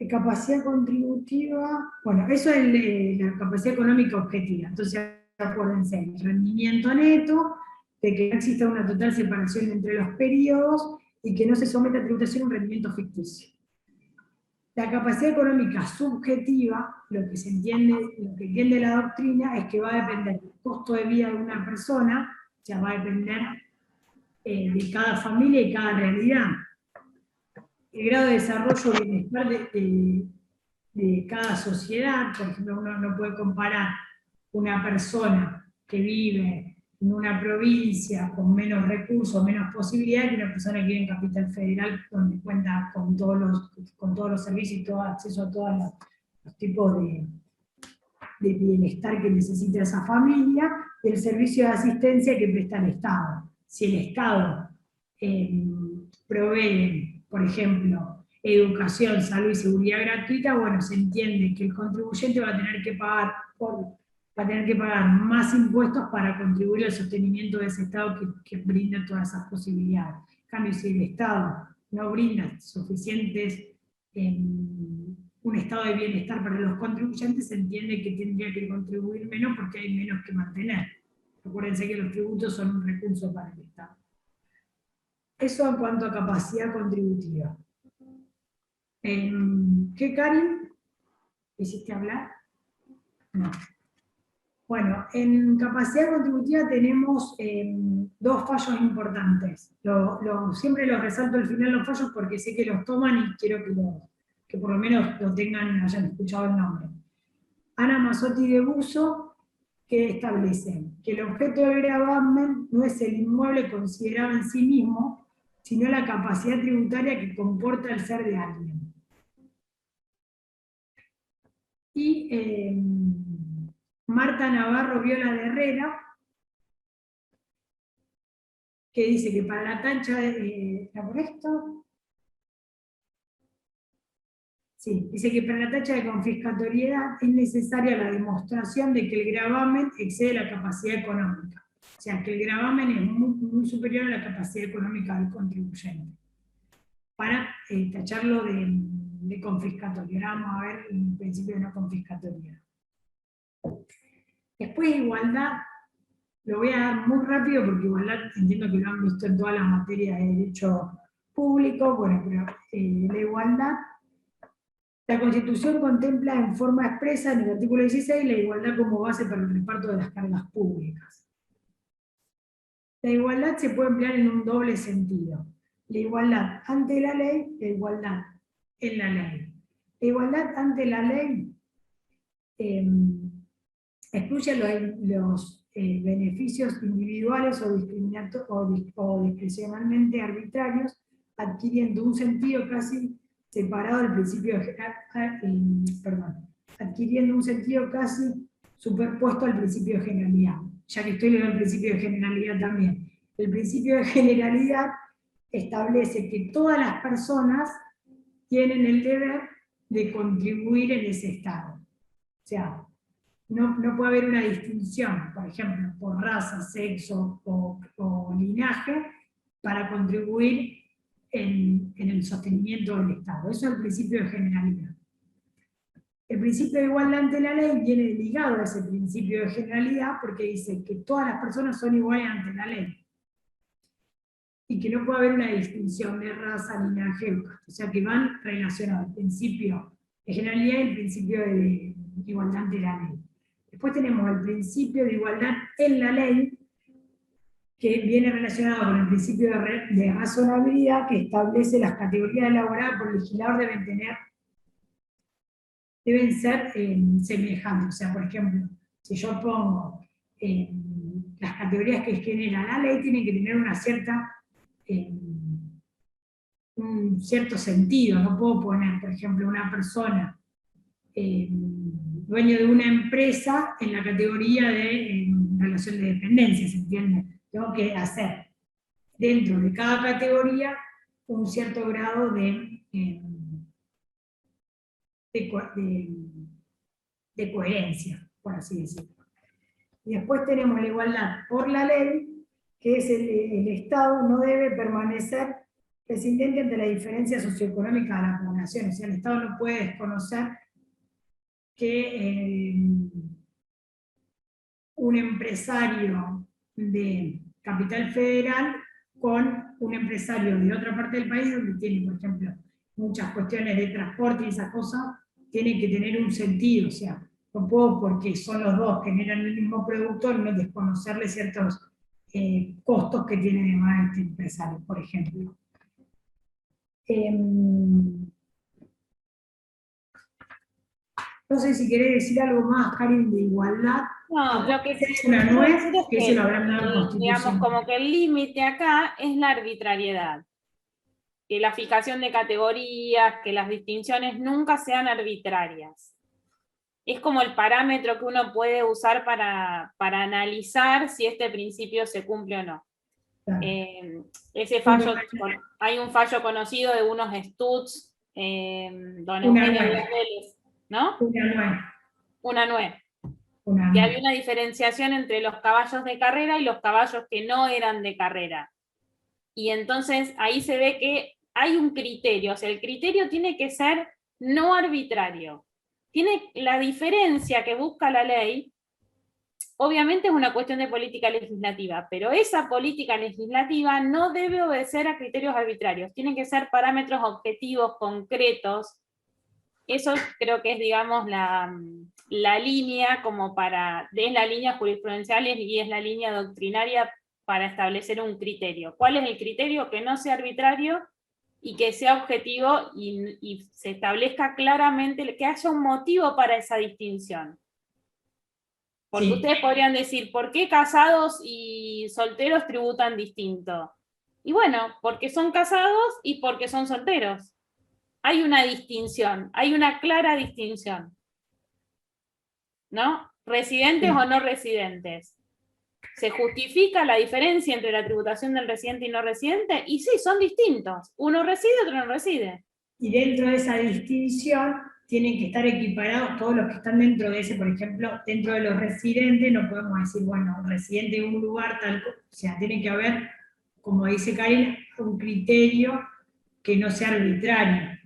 Capacidad contributiva, bueno, eso es la capacidad económica objetiva. Entonces, acuérdense, el rendimiento neto, de que no exista una total separación entre los periodos y que no se someta a tributación un rendimiento ficticio. La capacidad económica subjetiva, lo que entiende la doctrina, es que va a depender del costo de vida de una persona, o sea, va a depender de cada familia y cada realidad. El grado de desarrollo y bienestar de cada sociedad, por ejemplo, uno no puede comparar una persona que vive en una provincia con menos recursos, menos posibilidades, que una persona que vive en Capital Federal, donde cuenta con todos los servicios y todo acceso a todos los tipos de bienestar que necesita esa familia, y el servicio de asistencia que presta el Estado. Si el Estado provee, por ejemplo, educación, salud y seguridad gratuita, bueno, se entiende que el contribuyente va a tener que pagar más impuestos para contribuir al sostenimiento de ese Estado que brinda todas esas posibilidades. En cambio, si el Estado no brinda suficientes, un estado de bienestar para los contribuyentes, se entiende que tendría que contribuir menos porque hay menos que mantener. Acuérdense que los tributos son un recurso para el Estado. Eso en cuanto a capacidad contributiva. ¿Qué, Karin? ¿Quisiste hablar? No. Bueno, en capacidad contributiva tenemos dos fallos importantes. Siempre los resalto al final los fallos porque sé que los toman y quiero que por lo menos lo tengan, hayan escuchado el nombre. Ana Mazzotti de Busso, que establece que el objeto del gravamen no es el inmueble considerado en sí mismo, sino la capacidad tributaria que comporta el ser de alguien. Y Marta Navarro Viola de Herrera, que dice que para la tacha ¿está por esto? Sí, dice que para la tacha de confiscatoriedad es necesaria la demostración de que el gravamen excede la capacidad económica. O sea, que el gravamen es muy superior a la capacidad económica del contribuyente. Para tacharlo de confiscatorio. Ahora vamos a ver el principio de no confiscatoriedad. Después igualdad, lo voy a dar muy rápido porque igualdad entiendo que lo han visto en todas las materias de derecho público, bueno, pero la igualdad, la Constitución contempla en forma expresa en el artículo 16 la igualdad como base para el reparto de las cargas públicas. La igualdad se puede emplear en un doble sentido. La igualdad ante la ley, la igualdad en la ley. La igualdad ante la ley excluye los beneficios individuales o discrecionalmente arbitrarios, adquiriendo un sentido casi separado del principio de adquiriendo un sentido casi superpuesto al principio de generalidad. Ya que estoy leyendo el principio de generalidad también. El principio de generalidad establece que todas las personas tienen el deber de contribuir en ese Estado. O sea, no puede haber una distinción, por ejemplo, por raza, sexo o linaje, para contribuir en el sostenimiento del Estado. Eso es el principio de generalidad. El principio de igualdad ante la ley viene ligado a ese principio de generalidad porque dice que todas las personas son iguales ante la ley. Y que no puede haber una distinción de raza, linaje, o sea que van relacionados el principio de generalidad y el principio de igualdad ante la ley. Después tenemos el principio de igualdad en la ley, que viene relacionado con el principio de razonabilidad, que establece las categorías elaboradas por el legislador deben ser semejantes. O sea, por ejemplo, si yo pongo las categorías que genera la ley, tienen que tener una cierta, un cierto sentido. No puedo poner, por ejemplo, una persona dueño de una empresa en la categoría de relación de dependencia, ¿se entiende? Tengo que hacer dentro de cada categoría un cierto grado de coherencia, por así decirlo. Y después tenemos la igualdad por la ley, que es el Estado no debe permanecer resistente ante la diferencia socioeconómica de la población. O sea, el Estado no puede desconocer que un empresario de Capital Federal con un empresario de otra parte del país, donde tiene, por ejemplo, muchas cuestiones de transporte y esas cosas, tiene que tener un sentido. O sea, no puedo, porque son los dos, generan el mismo producto, no desconocerle ciertos costos que tiene además este empresario, por ejemplo. No sé si querés decir algo más, Karin, de igualdad. No, lo que es una nuez, que eso lo habrán dado en digamos, Constitución. como que el límite acá es la arbitrariedad. Que la fijación de categorías, que las distinciones nunca sean arbitrarias. Es como el parámetro que uno puede usar para analizar si este principio se cumple o no. Claro. Ese fallo, hay un fallo conocido de unos Stutz, don Eugenio Díaz Vélez, ¿no? Una nuez. Que había una diferenciación entre los caballos de carrera y los caballos que no eran de carrera. Y entonces ahí se ve que hay un criterio, o sea, el criterio tiene que ser no arbitrario. Tiene la diferencia que busca la ley, obviamente es una cuestión de política legislativa, pero esa política legislativa no debe obedecer a criterios arbitrarios, tienen que ser parámetros objetivos, concretos. Eso creo que es, digamos, la línea como es la línea jurisprudencial y es la línea doctrinaria para establecer un criterio. ¿Cuál es el criterio? Que no sea arbitrario y que sea objetivo y se establezca claramente, que haya un motivo para esa distinción. Porque sí, ustedes podrían decir, ¿por qué casados y solteros tributan distinto? Y bueno, porque son casados y porque son solteros. Hay una distinción, hay una clara distinción. ¿No? ¿Residentes o no residentes? ¿Se justifica la diferencia entre la tributación del residente y no residente? Y sí, son distintos. Uno reside, otro no reside. Y dentro de esa distinción tienen que estar equiparados todos los que están dentro de ese, por ejemplo, dentro de los residentes, no podemos decir, bueno, un residente en un lugar tal, o sea, tiene que haber, como dice Karin, un criterio que no sea arbitrario.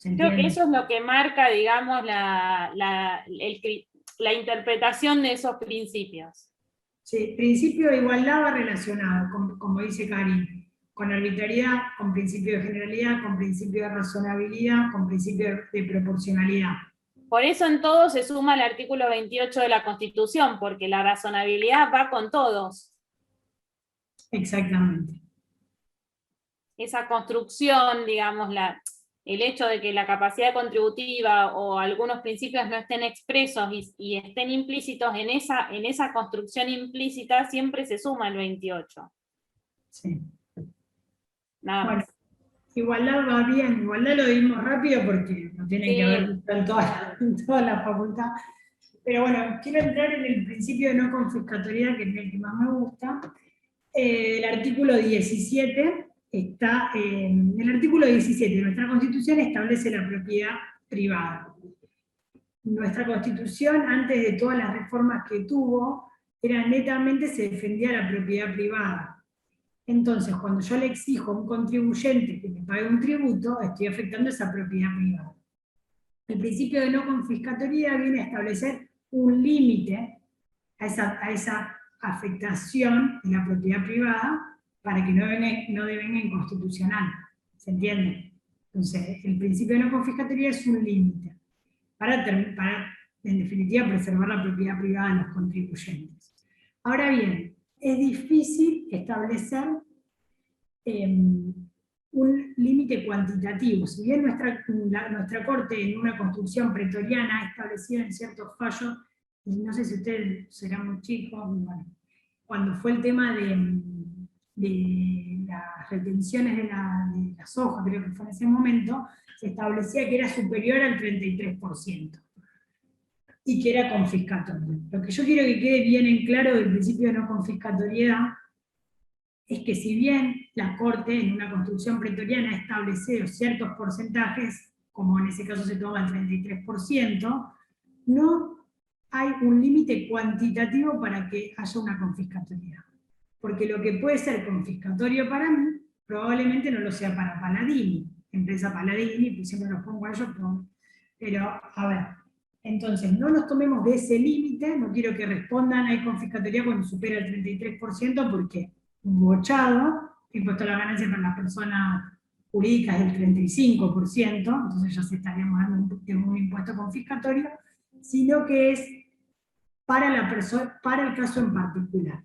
Creo que eso es lo que marca, digamos, la interpretación de esos principios. Sí, principio de igualdad va relacionado, como dice Karin, con arbitrariedad, con principio de generalidad, con principio de razonabilidad, con principio de proporcionalidad. Por eso en todo se suma el artículo 28 de la Constitución, porque la razonabilidad va con todos. Exactamente. Esa construcción, digamos, el hecho de que la capacidad contributiva o algunos principios no estén expresos y estén implícitos en esa construcción implícita, siempre se suma el 28. Sí. Nada más. Bueno, igualdad va bien, igualdad lo dimos rápido porque no tiene que haber en toda la facultad. Pero bueno, quiero entrar en el principio de no confiscatoriedad, que es el que más me gusta. El artículo 17. Está en el artículo 17 de nuestra Constitución, establece la propiedad privada. Nuestra Constitución, antes de todas las reformas que tuvo, era netamente se defendía la propiedad privada. Entonces, cuando yo le exijo a un contribuyente que me pague un tributo, estoy afectando esa propiedad privada. El principio de no confiscatoriedad viene a establecer un límite a esa afectación de la propiedad privada, para que no devenga inconstitucional, ¿se entiende? Entonces, el principio de no confiscatoriedad es un límite, para, en definitiva, preservar la propiedad privada de los contribuyentes. Ahora bien, es difícil establecer un límite cuantitativo. Si bien nuestra Corte en una construcción pretoriana ha establecido en ciertos fallos, y no sé si ustedes serán muy chicos, bueno, cuando fue el tema de las retenciones de las hojas, creo que fue en ese momento, se establecía que era superior al 33%, y que era confiscatorio. Lo que yo quiero que quede bien en claro del principio de no confiscatoriedad es que si bien la Corte en una construcción pretoriana ha establecido ciertos porcentajes, como en ese caso se toma el 33%, no hay un límite cuantitativo para que haya una confiscatoriedad. Porque lo que puede ser confiscatorio para mí, probablemente no lo sea para Palladini, empresa Palladini, pues siempre los pongo a ellos, pero a ver, entonces no nos tomemos de ese límite, no quiero que respondan hay confiscatoria cuando supera el 33%, porque un bochado, impuesto a la ganancia para las personas jurídicas es del 35%, entonces ya se estaríamos dando un impuesto confiscatorio, sino que es para el caso en particular.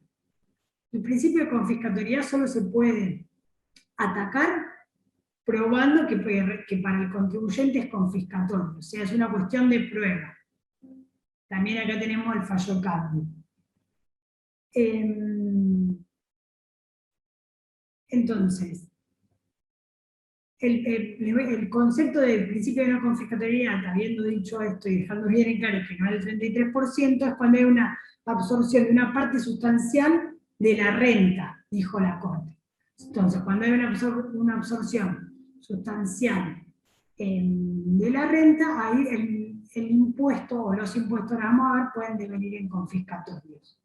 El principio de confiscatoriedad solo se puede atacar probando que para el contribuyente es confiscatorio, o sea, es una cuestión de prueba. También acá tenemos el fallo Cardi. Entonces, el concepto del principio de no confiscatoriedad, habiendo dicho esto y dejando bien en claro que no es el 33%, es cuando hay una absorción de una parte sustancial de la renta, dijo la Corte. Entonces, cuando hay una absorción sustancial de la renta, ahí el impuesto o los impuestos a ver pueden devenir en confiscatorios.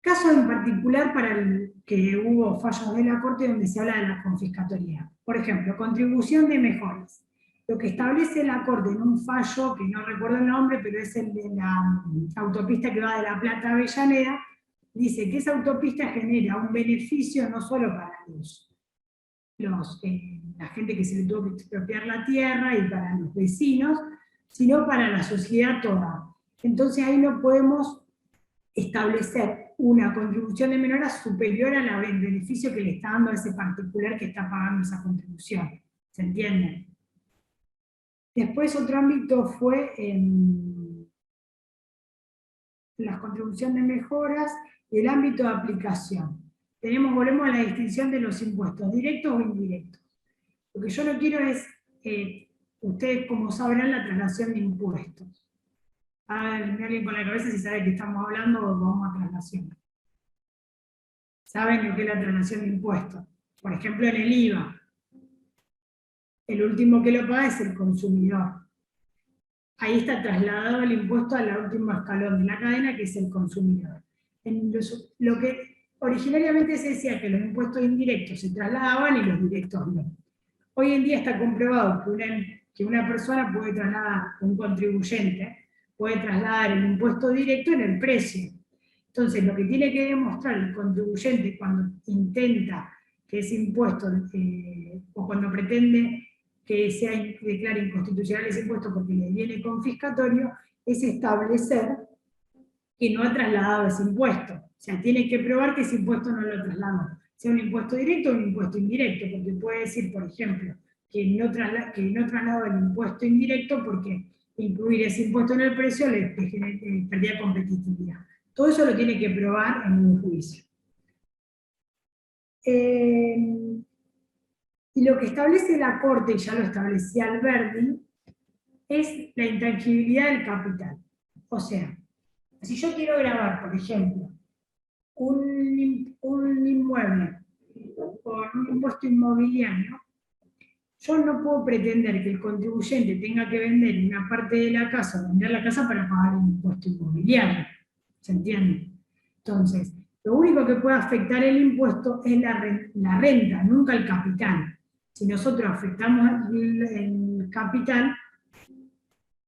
Caso en particular para el que hubo fallos de la Corte donde se habla de la confiscatoría. Por ejemplo, contribución de mejoras. Lo que establece la Corte en un fallo, que no recuerdo el nombre, pero es el de la autopista que va de La Plata a Avellaneda, dice que esa autopista genera un beneficio no solo para la gente que se le tuvo que expropiar la tierra y para los vecinos, sino para la sociedad toda. Entonces ahí no podemos establecer una contribución de menoras superior al beneficio que le está dando a ese particular que está pagando esa contribución. ¿Se entiende? Después otro ámbito fue la contribución de mejoras y el ámbito de aplicación. Volvemos a la distinción de los impuestos, directos o indirectos. Lo que yo no quiero es, ustedes como sabrán, la traslación de impuestos. Alguien con la cabeza si sabe que estamos hablando o vamos a traslación. ¿Saben lo que es la traslación de impuestos? Por ejemplo, en el IVA. El último que lo paga es el consumidor. Ahí está trasladado el impuesto al último escalón de la cadena, que es el consumidor. Lo que originariamente se decía que los impuestos indirectos se trasladaban y los directos no. Hoy en día está comprobado que una persona puede trasladar, un contribuyente, puede trasladar el impuesto directo en el precio. Entonces, lo que tiene que demostrar el contribuyente cuando intenta que ese impuesto, o cuando pretende que se declare inconstitucional ese impuesto porque le viene confiscatorio, es establecer que no ha trasladado ese impuesto. O sea, tiene que probar que ese impuesto no lo trasladó, sea un impuesto directo o un impuesto indirecto, porque puede decir, por ejemplo, que no trasladó el impuesto indirecto porque incluir ese impuesto en el precio le perdía competitividad. Todo eso lo tiene que probar en un juicio. Y lo que establece la Corte, y ya lo establecía Alberdi, es la intangibilidad del capital. O sea, si yo quiero grabar, por ejemplo, un inmueble con un impuesto inmobiliario, yo no puedo pretender que el contribuyente tenga que vender una parte de la casa, vender la casa para pagar el impuesto inmobiliario. ¿Se entiende? Entonces, lo único que puede afectar el impuesto es la renta, nunca el capital. Si nosotros afectamos el capital,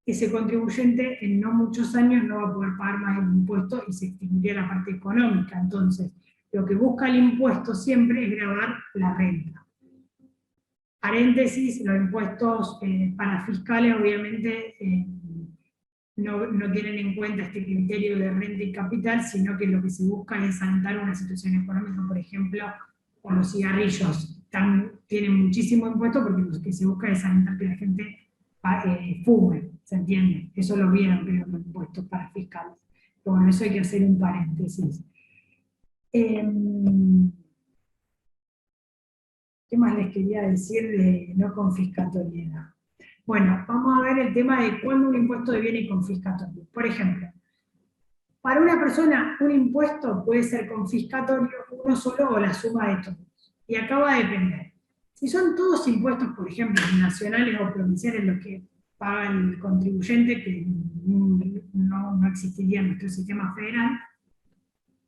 ese contribuyente en no muchos años no va a poder pagar más el impuesto y se extinguiría la parte económica. Entonces, lo que busca el impuesto siempre es gravar la renta. Paréntesis, los impuestos parafiscales obviamente no tienen en cuenta este criterio de renta y capital, sino que lo que se busca es saltar una situación económica, por ejemplo, con los cigarrillos. Tienen muchísimo impuesto porque lo que se busca es saltar que la gente fume, ¿se entiende? Eso lo vieron, creo, los impuestos para fiscales. Pero bueno, eso hay que hacer un paréntesis. ¿Qué más les quería decir de no confiscatoriedad? Bueno, vamos a ver el tema de cuándo un impuesto deviene confiscatorio. Por ejemplo, para una persona un impuesto puede ser confiscatorio uno solo o la suma de todos. Y acá va a depender. Si son todos impuestos, por ejemplo, nacionales o provinciales los que paga el contribuyente, que no existiría en nuestro sistema federal,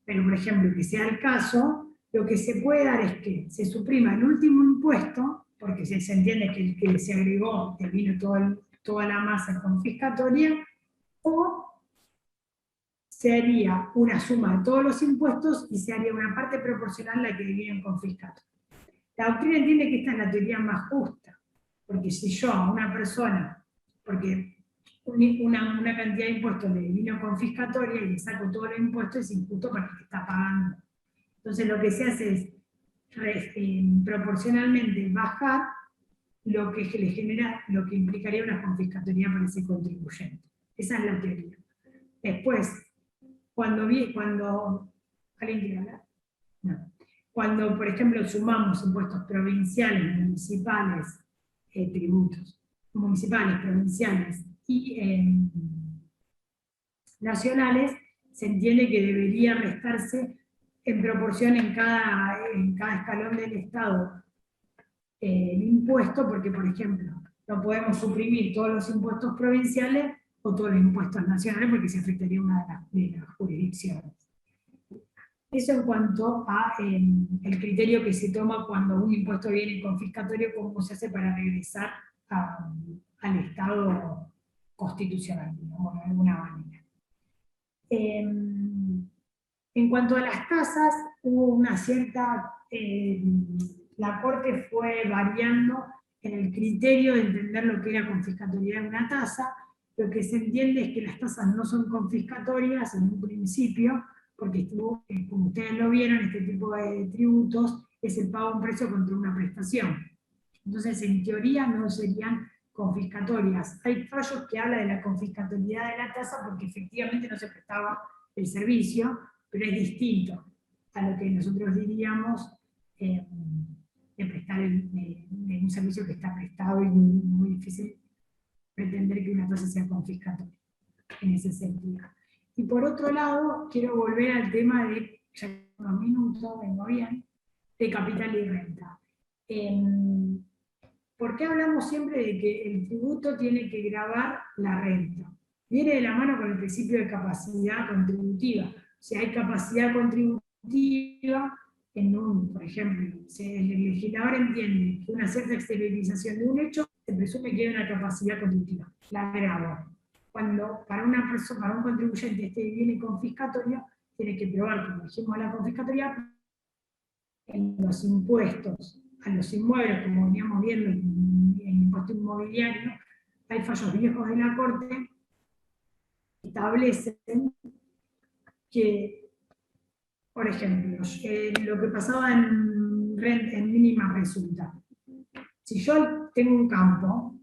pero por ejemplo, que sea el caso, lo que se puede dar es que se suprima el último impuesto, porque se entiende que el que se agregó que vino toda la masa confiscatoria, o se haría una suma de todos los impuestos y se haría una parte proporcional a la que viene confiscatoria. La doctrina entiende que esta es la teoría más justa, porque si yo a una persona, porque una cantidad de impuestos le vino confiscatoria y le saco todos los impuestos, es injusto para el que está pagando. Entonces lo que se hace es proporcionalmente bajar lo que le genera, lo que implicaría una confiscatoria para ese contribuyente. Esa es la teoría. Después, ¿alguien quiere hablar? No. Cuando, por ejemplo, sumamos impuestos provinciales, municipales, tributos, municipales, provinciales y nacionales, se entiende que debería restarse en proporción en cada escalón del Estado el impuesto, porque, por ejemplo, no podemos suprimir todos los impuestos provinciales o todos los impuestos nacionales porque se afectaría una de las jurisdicciones. Eso en cuanto a el criterio que se toma cuando un impuesto viene confiscatorio, cómo se hace para regresar al Estado constitucional, digamos, de alguna manera. En cuanto a las tasas, hubo una cierta... la Corte fue variando en el criterio de entender lo que era confiscatoriedad de una tasa. Lo que se entiende es que las tasas no son confiscatorias en un principio, porque como ustedes lo vieron, este tipo de tributos es el pago de un precio contra una prestación. Entonces, en teoría no serían confiscatorias. Hay fallos que hablan de la confiscatoriedad de la tasa porque efectivamente no se prestaba el servicio, pero es distinto a lo que nosotros diríamos de prestar un servicio que está prestado y muy difícil pretender que una tasa sea confiscatoria en ese sentido. Y por otro lado, quiero volver al tema de, ya en unos minutos, vengo bien, de capital y renta. ¿Por qué hablamos siempre de que el tributo tiene que gravar la renta? Viene de la mano con el principio de capacidad contributiva. O sea, hay capacidad contributiva por ejemplo, si el legislador entiende que una cierta exteriorización de un hecho, se presume que hay una capacidad contributiva. La grava. Cuando para una persona, para un contribuyente viene confiscatorio, tiene que probar, como dijimos, la confiscatoria en los impuestos a los inmuebles, como veníamos viendo en el impuesto inmobiliario. Hay fallos viejos de la Corte que establecen que, por ejemplo, lo que pasaba en mínima resulta. Si yo tengo un campo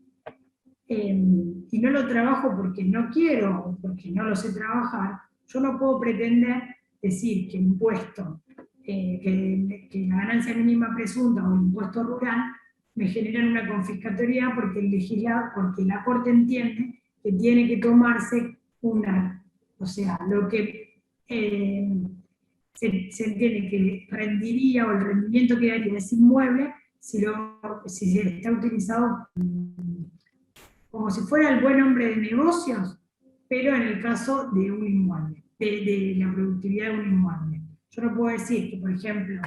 y no lo trabajo porque no quiero o porque no lo sé trabajar, yo no puedo pretender decir que el impuesto, que la ganancia mínima presunta o el impuesto rural me generan una confiscatoria porque el legislador, porque la Corte entiende que tiene que tomarse o sea, lo que se entiende que rendiría o el rendimiento que daría ese inmueble si se está utilizado como si fuera el buen hombre de negocios, pero en el caso de un inmueble, de la productividad de un inmueble. Yo no puedo decir que, por ejemplo,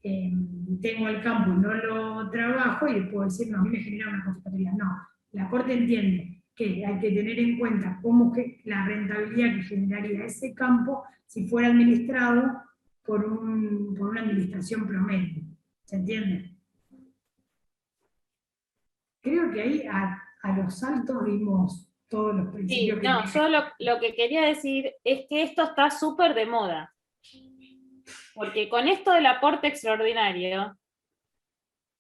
tengo el campo y no lo trabajo y le puedo decir, no, a mí me genera una confiscatoria. No, la Corte entiende que hay que tener en cuenta cómo que la rentabilidad que generaría ese campo si fuera administrado por una administración promedio. ¿Se entiende? Creo que ahí a los saltos vimos todos los Sí, principios que no, tiene. yo lo que quería decir es que esto está súper de moda. Porque con esto del aporte extraordinario,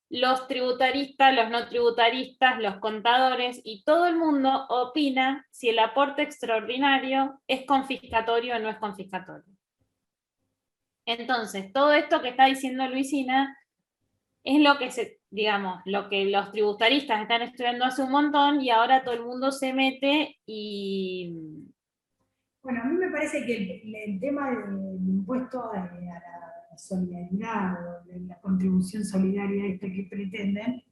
los tributaristas, los no tributaristas, los contadores y todo el mundo opina si el aporte extraordinario es confiscatorio o no es confiscatorio. Entonces, todo esto que está diciendo Luisina es lo que digamos, lo que los tributaristas están estudiando hace un montón y ahora todo el mundo se mete y... Bueno, a mí me parece que el tema del impuesto a la solidaridad o de la contribución solidaria esta que pretenden,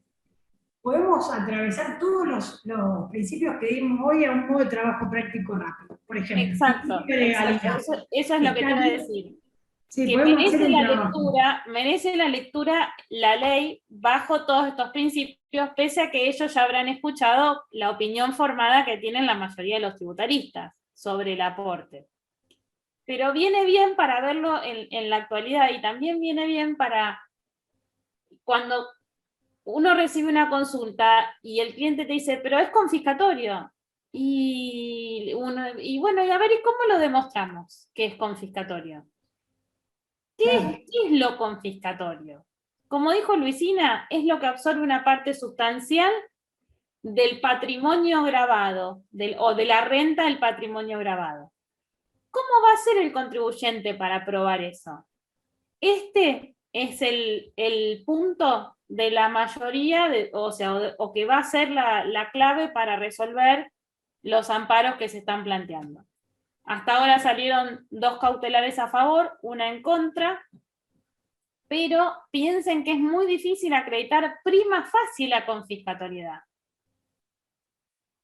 podemos atravesar todos los principios que dimos hoy a un modo de trabajo práctico rápido. Por ejemplo, Exacto, principio de legalidad. eso es lo que te iba a decir. Sí, Que podemos hacer el trabajo. merece la lectura la ley bajo todos estos principios, pese a que ellos ya habrán escuchado la opinión formada que tienen la mayoría de los tributaristas sobre el aporte. Pero viene bien para verlo en la actualidad y también viene bien para cuando uno recibe una consulta y el cliente te dice, pero es confiscatorio. Y bueno, y a ver, ¿y cómo lo demostramos que es confiscatorio? ¿Qué es lo confiscatorio? Como dijo Luisina, es lo que absorbe una parte sustancial del patrimonio grabado, o de la renta del patrimonio grabado. ¿Cómo va a ser el contribuyente para probar eso? Este es el punto de la mayoría, o que va a ser la clave para resolver los amparos que se están planteando. Hasta ahora salieron 2 cautelares a favor, una en contra, pero piensen que es muy difícil acreditar prima facie la confiscatoriedad.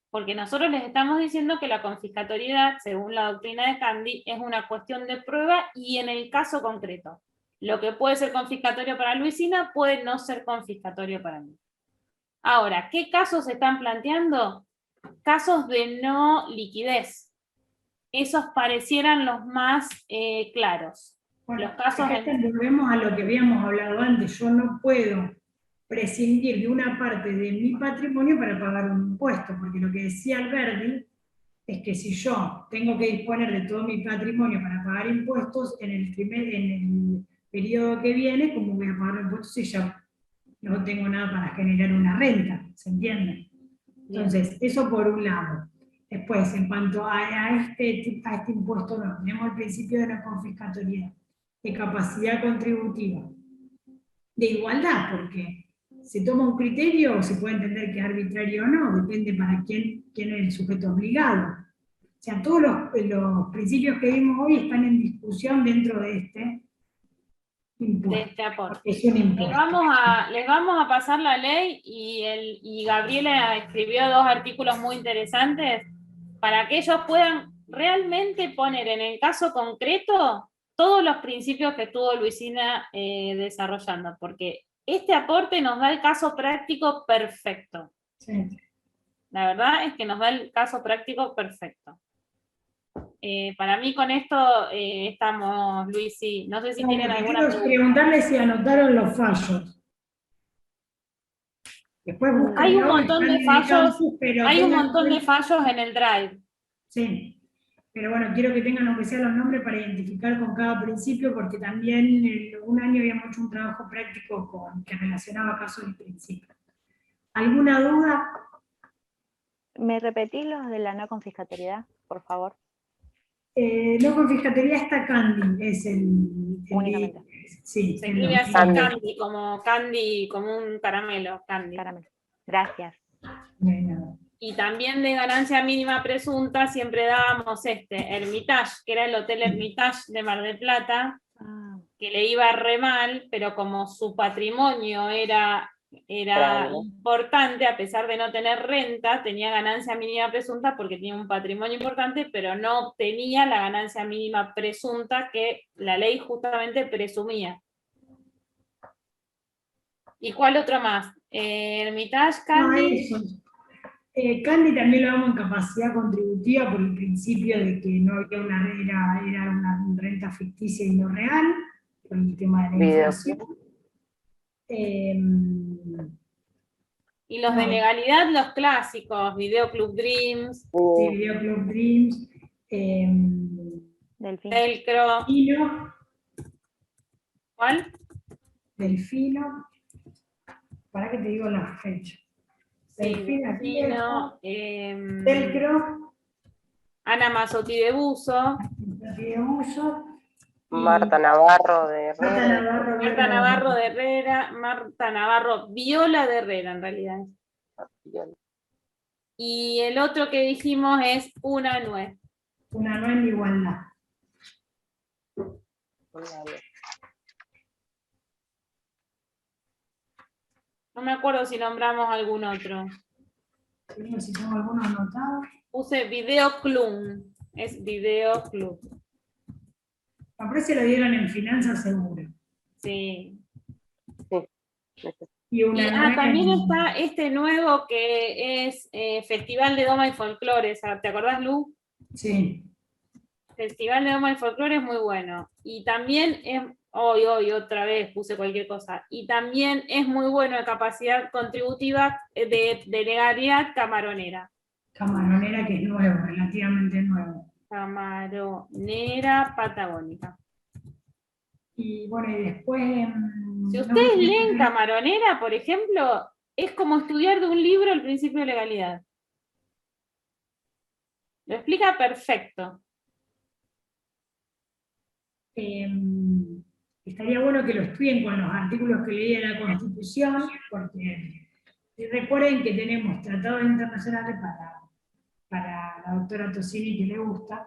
Porque nosotros les estamos diciendo que la confiscatoriedad, según la doctrina de Candy, es una cuestión de prueba y en el caso concreto. Lo que puede ser confiscatorio para Luisina puede no ser confiscatorio para mí. Ahora, ¿qué casos se están planteando? Casos de no liquidez. Esos parecieran los más claros. Bueno, Los casos volvemos a lo que habíamos hablado antes. Yo no puedo prescindir de una parte de mi patrimonio para pagar un impuesto, porque lo que decía Alberdi es que si yo tengo que disponer de todo mi patrimonio para pagar impuestos, en el periodo que viene, ¿cómo voy a pagar impuestos si ya no tengo nada para generar una renta? ¿Se entiende? Entonces, eso por un lado. Después, en cuanto a este impuesto, no, tenemos el principio de la confiscatoriedad, de capacidad contributiva, de igualdad, porque se toma un criterio, se puede entender que es arbitrario o no, depende para quién es el sujeto obligado. O sea, todos los principios que vimos hoy están en discusión dentro de este impuesto. De este aporte. Es un impuesto. Les vamos a pasar la ley y Gabriela escribió 2 artículos muy interesantes para que ellos puedan realmente poner en el caso concreto todos los principios que estuvo Luisina desarrollando, porque este aporte nos da el caso práctico perfecto. Sí. La verdad es que nos da el caso práctico perfecto. Para mí con esto estamos, Luisi. No sé si tienen alguna pregunta. Preguntarles si anotaron los fallos. Después hay un montón de fallos en el Drive. Sí. Pero bueno, quiero que tengan aunque sea los nombres para identificar con cada principio, porque también un año habíamos hecho un trabajo práctico que relacionaba casos y principios. ¿Alguna duda? ¿Me repetís los de la no confiscatoriedad, por favor? No confiscatoriedad está Candy, es el únicamente. Sí, se escribe así Candy, como un caramelo, Candy. Caramelo. Gracias. Y también de ganancia mínima presunta siempre dábamos Hermitage, que era el Hotel Hermitage de Mar del Plata, que le iba re mal, pero como su patrimonio era importante, a pesar de no tener renta, tenía ganancia mínima presunta porque tenía un patrimonio importante, pero no obtenía la ganancia mínima presunta que la ley justamente presumía. ¿Y cuál otro más? Hermitage, Candy. No, Candy también lo damos en capacidad contributiva por el principio de que no había era una renta ficticia y no real, por el tema de la inflación. Y los de No. legalidad, los clásicos, Video Club Dreams, Sí, Video Club Dreams, Delfín. Velcro, Delfino, ¿cuál? Delfino, para que te digo la fecha. Sí, Delfino, Delfino, Velcro, Ana Mazzotti de Buzo, de uso, y Marta Navarro de Marta Herrera. Navarro, Marta Navarro de Herrera, Marta Navarro, Viola de Herrera en realidad. Y el otro que dijimos es Una Nuez. Una nueva igualdad. No me acuerdo si nombramos algún otro. Si tengo alguno anotado. Puse Video Club. Es Video Club. Me parece que lo dieron en finanzas seguro. Sí. Y una nueva También en- está este nuevo que es Festival de Doma y Folclore. ¿Te acordás, Lu? Sí. Festival de Doma y Folclore es muy bueno. Y también es, hoy otra vez puse cualquier cosa. Y también es muy bueno de capacidad contributiva de legalidad camaronera. Camaronera, que es nuevo, relativamente nuevo. Camaronera patagónica. Y bueno, y después... Si no ustedes me- leen Camaronera, por ejemplo, es como estudiar de un libro el principio de legalidad. Lo explica perfecto. Estaría bueno que lo estudien con los artículos que leí de la Constitución, porque recuerden que tenemos tratados internacionales para la doctora Tosini, que le gusta,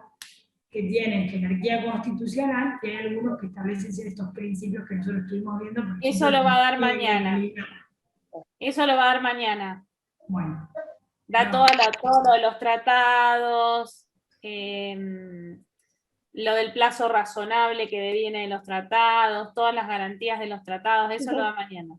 que tienen jerarquía constitucional, y hay algunos que establecen estos principios que nosotros estuvimos viendo. por Eso ejemplo, lo va a dar el mañana. Eso lo va a dar mañana. Bueno, Da no. todo lo de los tratados, lo del plazo razonable que deviene de los tratados, todas las garantías de los tratados, eso lo da mañana.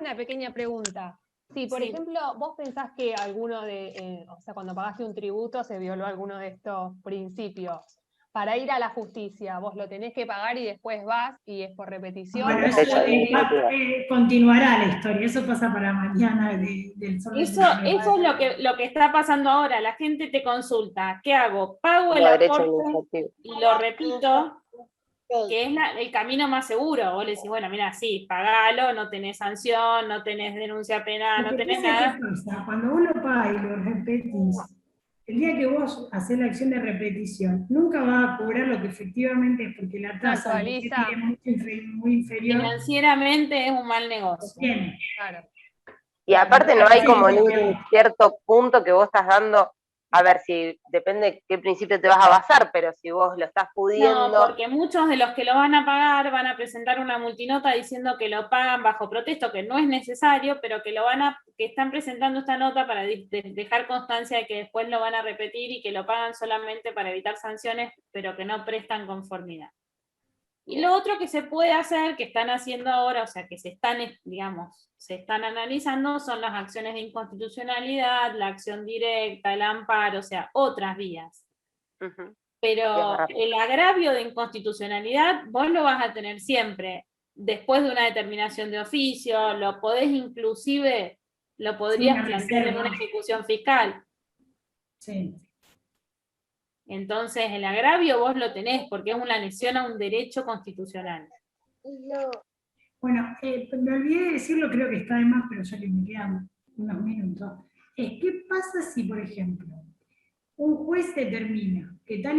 Una pequeña pregunta. Si, por Sí. ejemplo, vos pensás que alguno o sea, cuando pagaste un tributo se violó alguno de estos principios, para ir a la justicia, vos lo tenés que pagar y después vas y es por repetición. Bueno, ¿o eso Fecha podés ir? continuará la historia, eso pasa para mañana del sol. Eso es lo que está pasando ahora. La gente te consulta. ¿Qué hago? Pago el Como derecho aporte administrativo. y lo repito, que es el camino más seguro. Vos le decís, bueno, mira, sí, pagalo, no tenés sanción, no tenés denuncia penal, no tenés nada. ¿Qué pasa? Cuando vos lo pagas y lo repetís, el día que vos haces la acción de repetición, nunca vas a cobrar lo que efectivamente es, porque la tasa de que actualiza. tiene muy inferior Financieramente es un mal negocio. tiene. Claro. Y aparte no hay como un cierto punto que vos estás dando, a ver si depende de qué principio te vas a basar, pero si vos lo estás pudiendo. No, porque muchos de los que lo van a pagar van a presentar una multinota diciendo que lo pagan bajo protesto, que no es necesario, pero que que están presentando esta nota para dejar constancia de que después lo van a repetir y que lo pagan solamente para evitar sanciones, pero que no prestan conformidad. Y lo otro que se puede hacer, que están haciendo ahora, o sea, que se están analizando, son las acciones de inconstitucionalidad, la acción directa, el amparo, o sea, otras vías. Ujú. Pero el agravio de inconstitucionalidad vos lo vas a tener siempre, después de una determinación de oficio, lo podrías plantear en una ejecución fiscal. Sí. Entonces el agravio vos lo tenés porque es una lesión a un derecho constitucional. Bueno, me olvidé de decirlo, creo que está de más, pero ya que me quedan unos minutos. ¿Qué pasa si, por ejemplo, un juez determina que tal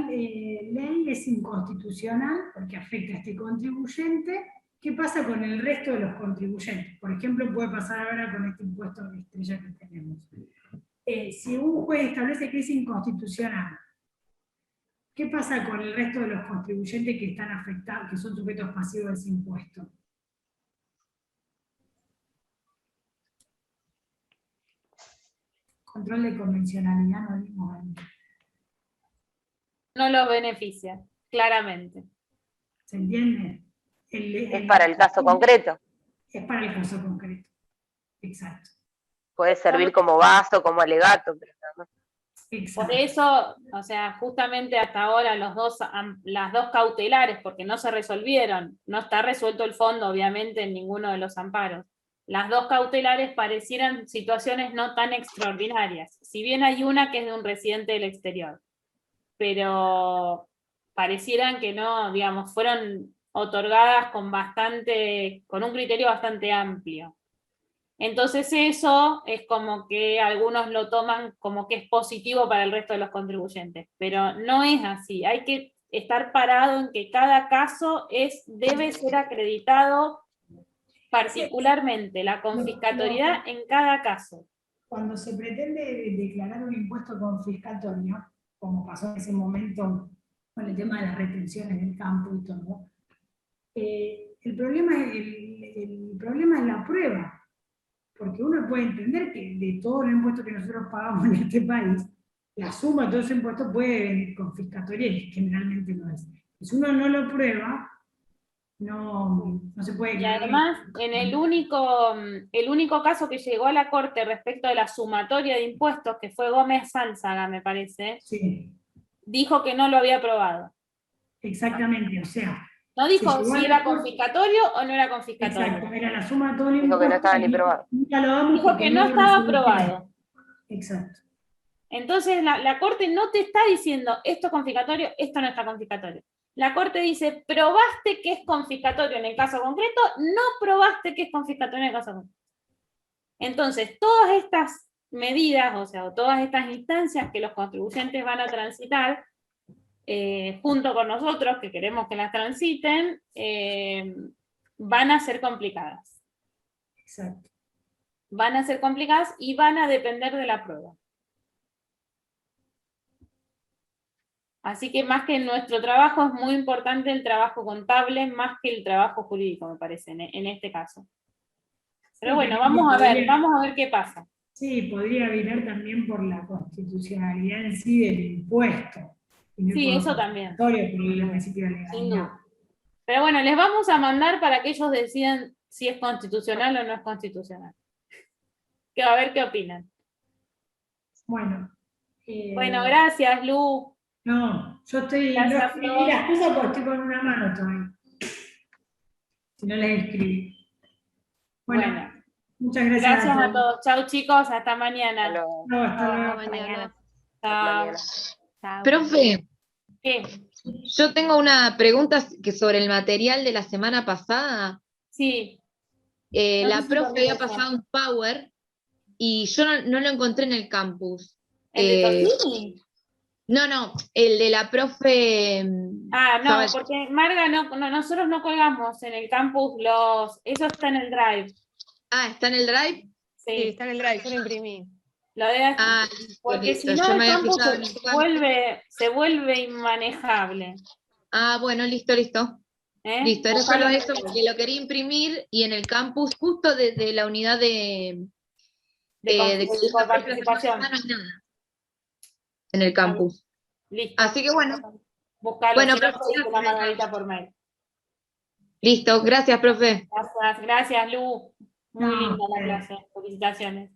ley es inconstitucional porque afecta a este contribuyente? ¿Qué pasa con el resto de los contribuyentes? Por ejemplo, puede pasar ahora con este impuesto de estrella que tenemos. Si un juez establece que es inconstitucional, ¿qué pasa con el resto de los contribuyentes que están afectados, que son sujetos pasivos de ese impuesto? Control de convencionalidad no dimos ahí. No los beneficia, claramente. ¿Se entiende? Es para el caso concreto. Es para el caso concreto. Exacto. Puede servir como vaso, como alegato, pero no. Exacto. Por eso, o sea, justamente hasta ahora las dos cautelares, porque no se resolvieron, no está resuelto el fondo, obviamente, en ninguno de los amparos. Las dos cautelares parecieran situaciones no tan extraordinarias, si bien hay una que es de un residente del exterior, pero parecieran que no, digamos, fueron otorgadas con un criterio bastante amplio. Entonces eso es como que algunos lo toman como que es positivo para el resto de los contribuyentes, pero no es así. Hay que estar parado en que cada caso debe ser acreditado particularmente, la confiscatoriedad en cada caso. Cuando se pretende declarar un impuesto confiscatorio, como pasó en ese momento con el tema de las retenciones del campo y todo, el problema es la prueba. Porque uno puede entender que de todos los impuestos que nosotros pagamos en este país, la suma de todos esos impuestos puede venir confiscatoria y generalmente no es. Si uno no lo prueba, no se puede... Y además, en el único caso que llegó a la Corte respecto de la sumatoria de impuestos, que fue Gómez Sálzaga, me parece, sí, dijo que no lo había aprobado. Exactamente, o sea... No dijo si era confiscatorio o no era confiscatorio. Exacto, era la sumatoria. Dijo que no estaba ni probado. Dijo que no estaba aprobado. Exacto. Entonces la Corte no te está diciendo esto es confiscatorio, esto no está confiscatorio. La Corte dice, probaste que es confiscatorio en el caso concreto, no probaste que es confiscatorio en el caso concreto. Entonces, todas estas medidas, o sea, todas estas instancias que los contribuyentes van a transitar, junto con nosotros, que queremos que las transiten, van a ser complicadas. Exacto. Van a ser complicadas y van a depender de la prueba. Así que más que nuestro trabajo, es muy importante el trabajo contable, más que el trabajo jurídico, me parece, en este caso. Pero Sí, bueno, vamos a ver qué pasa. Sí, podría virar también por la constitucionalidad en sí del impuesto. Sí, eso también. Sin duda. Pero bueno, les vamos a mandar para que ellos decidan si es constitucional o no es constitucional. Que a ver qué opinan. Bueno. Bueno, gracias, Lu. No, yo estoy... Gracias, no, las cosas porque estoy con una mano todavía. Si no les escribí. Bueno, muchas gracias. Gracias a todos. Chau, chicos. Hasta mañana. Hasta mañana. Chao. Profe, ¿Qué? yo tengo una pregunta que sobre el material de la semana pasada. Sí. La profe había pasado un Power y yo no lo encontré en el campus. ¿El de Tocini? No, el de la profe... No, porque Marga, nosotros no colgamos en el campus eso está en el Drive. ¿Está en el Drive? Sí, está en el Drive, yo lo imprimí. Porque si no el campus se vuelve inmanejable. Bueno, listo. Listo, era solo eso, porque lo quería imprimir y en el campus, justo desde la unidad de participación. No hay nada en el campus. Listo. Así que bueno. Buscalo, si no, la Margarita por mail. Listo, gracias, profe. Gracias, Lu. Muy linda la clase. Felicitaciones.